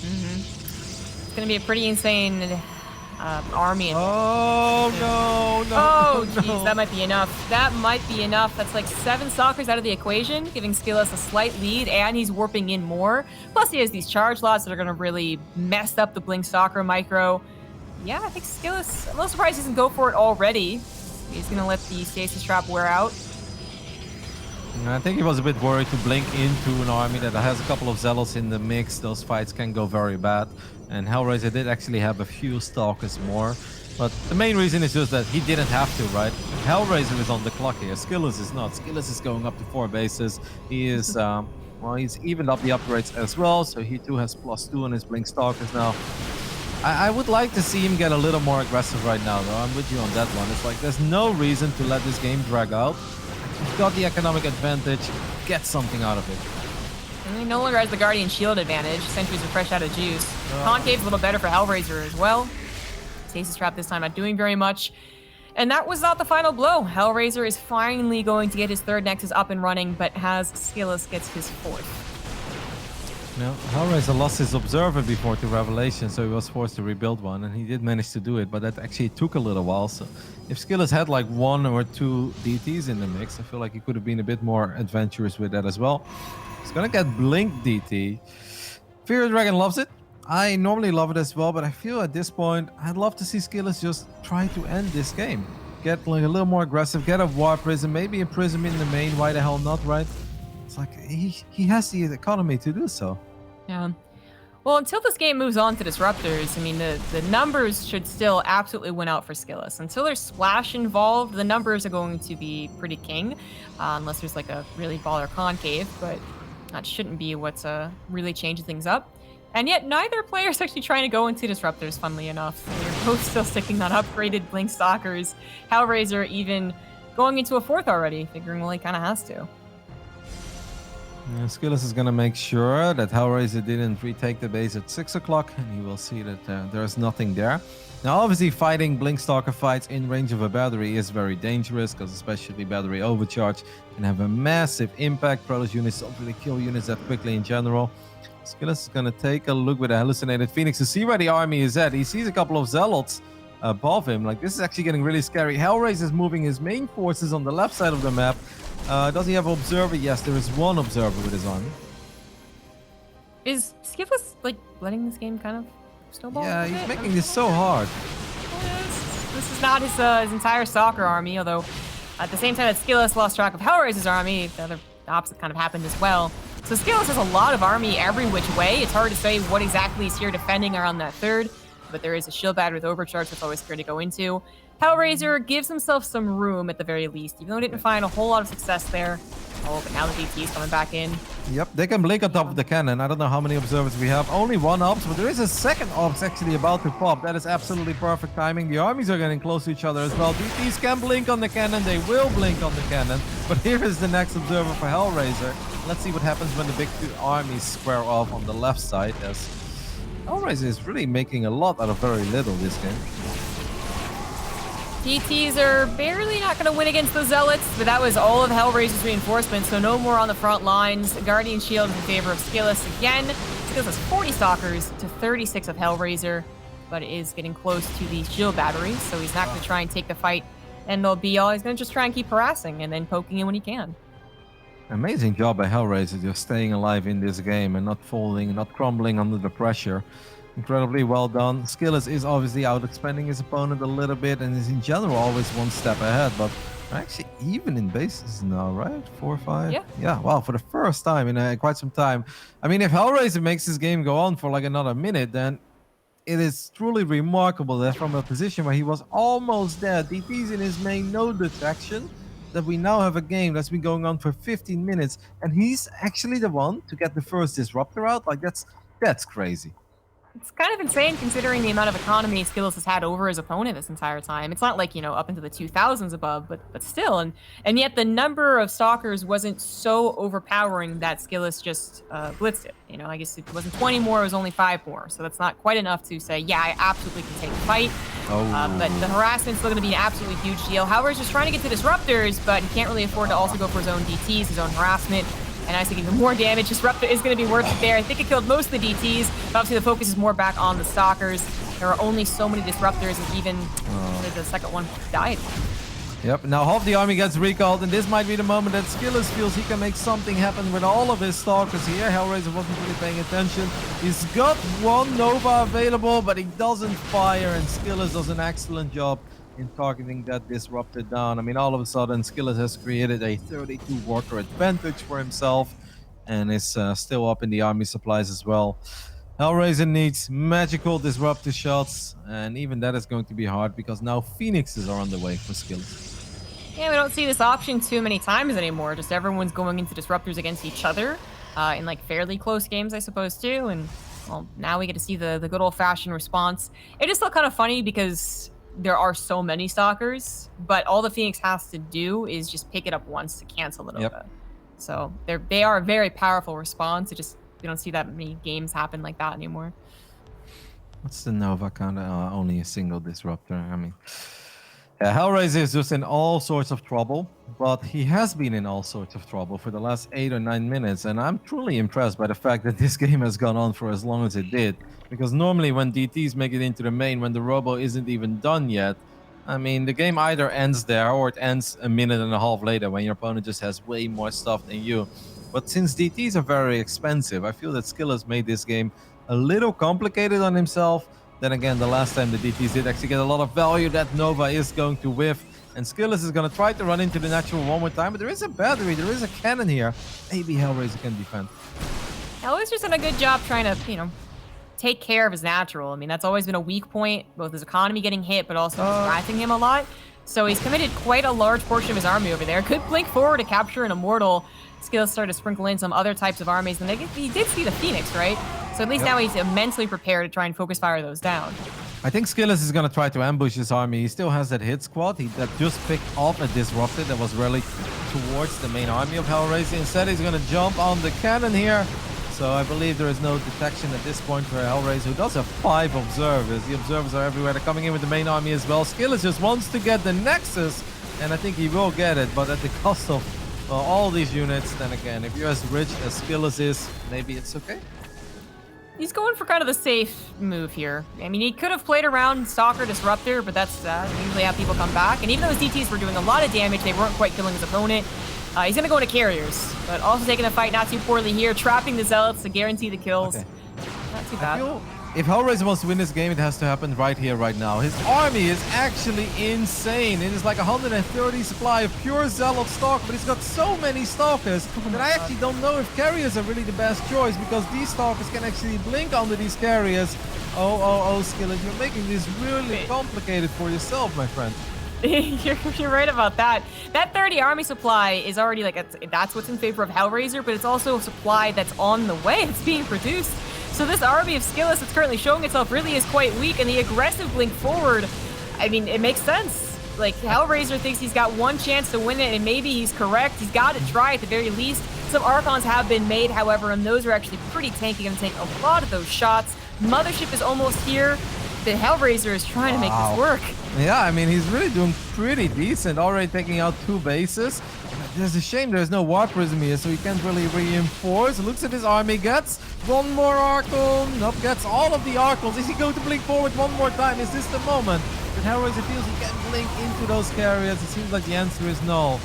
It's going to be a pretty insane army. Oh, no. Oh, jeez, that might be enough. That might be enough. That's like 7 stalkers out of the equation, giving Skillous a slight lead, and he's warping in more. Plus, he has these charge lots that are going to really mess up the Blink Stalker micro. Yeah, I think Skillous, I'm a little surprised he doesn't go for it already. He's going to let the stasis trap wear out. I think he was a bit worried to blink into an army that has a couple of Zealots in the mix. Those fights can go very bad. And Hellraiser did actually have a few Stalkers more. But the main reason is just that he didn't have to, right? Hellraiser is on the clock here. Skillous is not. Skillous is going up to 4 bases. He is, well, he's evened up the upgrades as well. So he too has +2 on his Blink Stalkers now. I would like to see him get a little more aggressive right now, though. I'm with you on that one. It's like there's no reason to let this game drag out. You've got the economic advantage. Get something out of it. And he no longer has the Guardian Shield advantage. Sentries are fresh out of juice. Concave's a little better for Hellraiser as well. Stasis Trap this time not doing very much. And that was not the final blow. Hellraiser is finally going to get his 3rd Nexus up and running, but has Skillous gets his 4th. No, Hellraiser lost his Observer before to Revelation, so he was forced to rebuild one, and he did manage to do it, but that actually took a little while. So if Skillous had like 1 or 2 DTs in the mix, I feel like he could have been a bit more adventurous with that as well. He's gonna get Blink DT. Fear Dragon loves it. I normally love it as well, but I feel at this point, I'd love to see Skillous just try to end this game. Get like a little more aggressive, get a War Prism, maybe a Prism in the main, why the hell not, right? It's like he has the economy to do so. Yeah. Well, until this game moves on to Disruptors, I mean, the numbers should still absolutely win out for Skillous. Until there's Splash involved, the numbers are going to be pretty king, unless there's like a really baller Concave, but that shouldn't be what's really changing things up. And yet, neither player is actually trying to go into Disruptors, funnily enough. They're both still sticking on upgraded Blink Stalkers. Hellraiser even going into a 4th already, figuring, well, he kind of has to. Yeah, Skillous is going to make sure that Hellraiser didn't retake the base at 6 o'clock, and he will see that there's nothing there. Now, obviously, fighting Blink Stalker fights in range of a battery is very dangerous, because especially battery overcharge can have a massive impact. Protoss units don't really kill units that quickly in general. Skillous is going to take a look with a Hallucinated Phoenix to see where the army is at. He sees a couple of Zealots above him. Like, this is actually getting really scary. Hellraiser is moving his main forces on the left side of the map. Does he have an Observer? Yes, there is 1 Observer with his army. Is Skillous, like, letting this game kind of snowball? Yeah, he's making this so hard. This is not his entire Stalker army, although at the same time that Skillous lost track of Hellraiser's army, the opposite kind of happened as well. So Skillous has a lot of army every which way. It's hard to say what exactly is here defending around that 3rd, but there is a shield battery with overcharge that's always scary to go into. Hellraiser gives himself some room at the very least, even though he didn't find a whole lot of success there. Oh, but now the DT is coming back in. Yep, they can blink on top of the cannon. I don't know how many observers we have. Only 1 ops, but there is a 2nd ops actually about to pop. That is absolutely perfect timing. The armies are getting close to each other as well. DTs can blink on the cannon. They will blink on the cannon. But here is the next observer for Hellraiser. Let's see what happens when the big 2 armies square off on the left side, as Hellraiser is really making a lot out of very little this game. DTs are barely not going to win against the Zealots, but that was all of Hellraiser's reinforcements, so no more on the front lines. Guardian Shield in favor of Skillous again. Skillous has 40 Stalkers to 36 of Hellraiser, but is getting close to the shield battery, so he's not going to try and take the fight and they'll be all. He's going to just try and keep harassing and then poking in when he can. Amazing job by Hellraiser, just staying alive in this game and not falling, not crumbling under the pressure. Incredibly well done. Skillous is obviously out-expanding his opponent a little bit and is in general always 1 step ahead, but we're actually even in bases now, right? 4 or 5? Yeah. Yeah, wow, for the first time in quite some time. I mean, if Hellraiser makes this game go on for like another minute, then it is truly remarkable that from a position where he was almost there, DTs in his main, no detection, that we now have a game that's been going on for 15 minutes, and he's actually the one to get the first disruptor out. Like, that's crazy. It's kind of insane considering the amount of economy Skillous has had over his opponent this entire time. It's not like, up into the 2000s above, but still. And yet the number of stalkers wasn't so overpowering that Skillous just blitzed it. I guess it wasn't 20 more, it was only 5 more. So that's not quite enough to say, yeah, I absolutely can take the fight. But the harassment's still going to be an absolutely huge deal. Hellraiser's just trying to get to disruptors, but he can't really afford to also go for his own DTs, his own harassment. And I think even more damage. Disruptor is going to be worth it there. I think it killed most of the DTs, but obviously the focus is more back on the stalkers. There are only so many disruptors, and even the second one died. Yep, now half the army gets recalled, and this might be the moment that Skillous feels he can make something happen with all of his stalkers here. Hellraiser wasn't really paying attention. He's got one Nova available, but he doesn't fire, and Skillous does an excellent job in targeting that disruptor down. I mean, all of a sudden, Skillous has created a 32 worker advantage for himself, and is still up in the army supplies as well. Hellraiser needs magical disruptor shots, and even that is going to be hard because now Phoenixes are on the way for Skillous. Yeah, we don't see this option too many times anymore. Just everyone's going into disruptors against each other in like fairly close games, I suppose, too. And well, now we get to see the good old-fashioned response. It is still kind of funny because there are so many stalkers, but all the Phoenix has to do is just pick it up once to cancel the Nova. Yep. So they are a very powerful response. We don't see that many games happen like that anymore. What's the Nova count? Only a single disruptor. I mean, Hellraiser is just in all sorts of trouble, but he has been in all sorts of trouble for the last 8 or 9 minutes, and I'm truly impressed by the fact that this game has gone on for as long as it did. Because normally when DTs make it into the main, when the robo isn't even done yet, I mean, the game either ends there or it ends a minute and a half later when your opponent just has way more stuff than you. But since DTs are very expensive, I feel that Skillous made this game a little complicated on himself. Then again, the last time the DTs did actually get a lot of value, that Nova is going to whiff. And Skillous is going to try to run into the natural one more time, but there is a battery, there is a cannon here. Maybe Hellraiser can defend. Hellraiser's done a good job trying to, take care of his natural. I mean, that's always been a weak point, both his economy getting hit, but also distracting him a lot. So he's committed quite a large portion of his army over there. Could blink forward to capture an Immortal. Skillous started to sprinkle in some other types of armies, and he did see the Phoenix, right? So at least now he's immensely prepared to try and focus fire those down. I think Skillous is going to try to ambush his army. He still has that hit squad. That just picked off a disruptor that was rallied towards the main army of Hellraiser. Instead, he's going to jump on the cannon here. So I believe there is no detection at this point for Hellraiser, who does have 5 observers. The observers are everywhere. They're coming in with the main army as well. Skillous just wants to get the Nexus, and I think he will get it, but at the cost of all these units. Then again, if you're as rich as Skillous is, maybe it's okay. He's going for kind of the safe move here. I mean, he could have played around Stalker Disruptor, but that's usually how people come back. And even though his DTs were doing a lot of damage, they weren't quite killing his opponent. He's going to go into carriers, but also taking the fight not too poorly here, trapping the Zealots to guarantee the kills. Okay. Not too bad. If Hellraiser wants to win this game, it has to happen right here, right now. His army is actually insane. It is like 130 supply of pure Zealot stock, but he's got so many stalkers that I actually don't know if carriers are really the best choice, because these stalkers can actually blink onto these carriers. Oh, Skillous, you're making this really complicated for yourself, my friend. You're right about that. That 30 army supply is already that's what's in favor of Hellraiser, but it's also a supply that's on the way. It's being produced. So this army of Skillous that's currently showing itself really is quite weak, and the aggressive blink forward, I mean, it makes sense. Like, Hellraiser thinks he's got one chance to win it, and maybe he's correct. He's got to try at the very least. Some Archons have been made, however, and those are actually pretty tanky. Going to take a lot of those shots. Mothership is almost here. The Hellraiser is trying to make this work. Yeah, I mean, he's really doing pretty decent, already taking out 2 bases. There's a shame there's no War Prism here, so he can't really reinforce. Looks at his army, gets 1 more Archon. Nope, gets all of the Archons. Is he going to blink forward 1 more time? Is this the moment that Hellraiser feels he can blink into those carriers? It seems like the answer is no.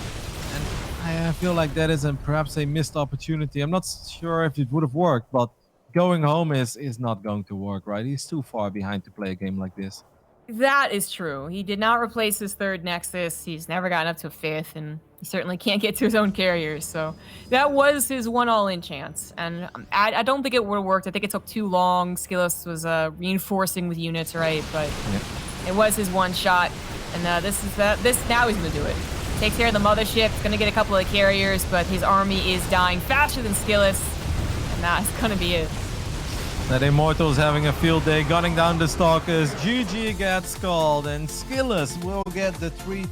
And I feel like that is perhaps a missed opportunity. I'm not sure if it would have worked, but going home is not going to work, right? He's too far behind to play a game like this. That is true. He did not replace his 3rd Nexus. He's never gotten up to a 5th, and he certainly can't get to his own carriers. So that was his one all-in chance. And I don't think it would have worked. I think it took too long. Skillous was reinforcing with units, right? But it was his one shot. And now he's going to do it. Takes care of the Mothership. He's going to get a couple of carriers, but his army is dying faster than Skillous. And that's going to be it. That Immortal's having a field day, gunning down the Stalkers. GG gets called, and Skillous will get the 3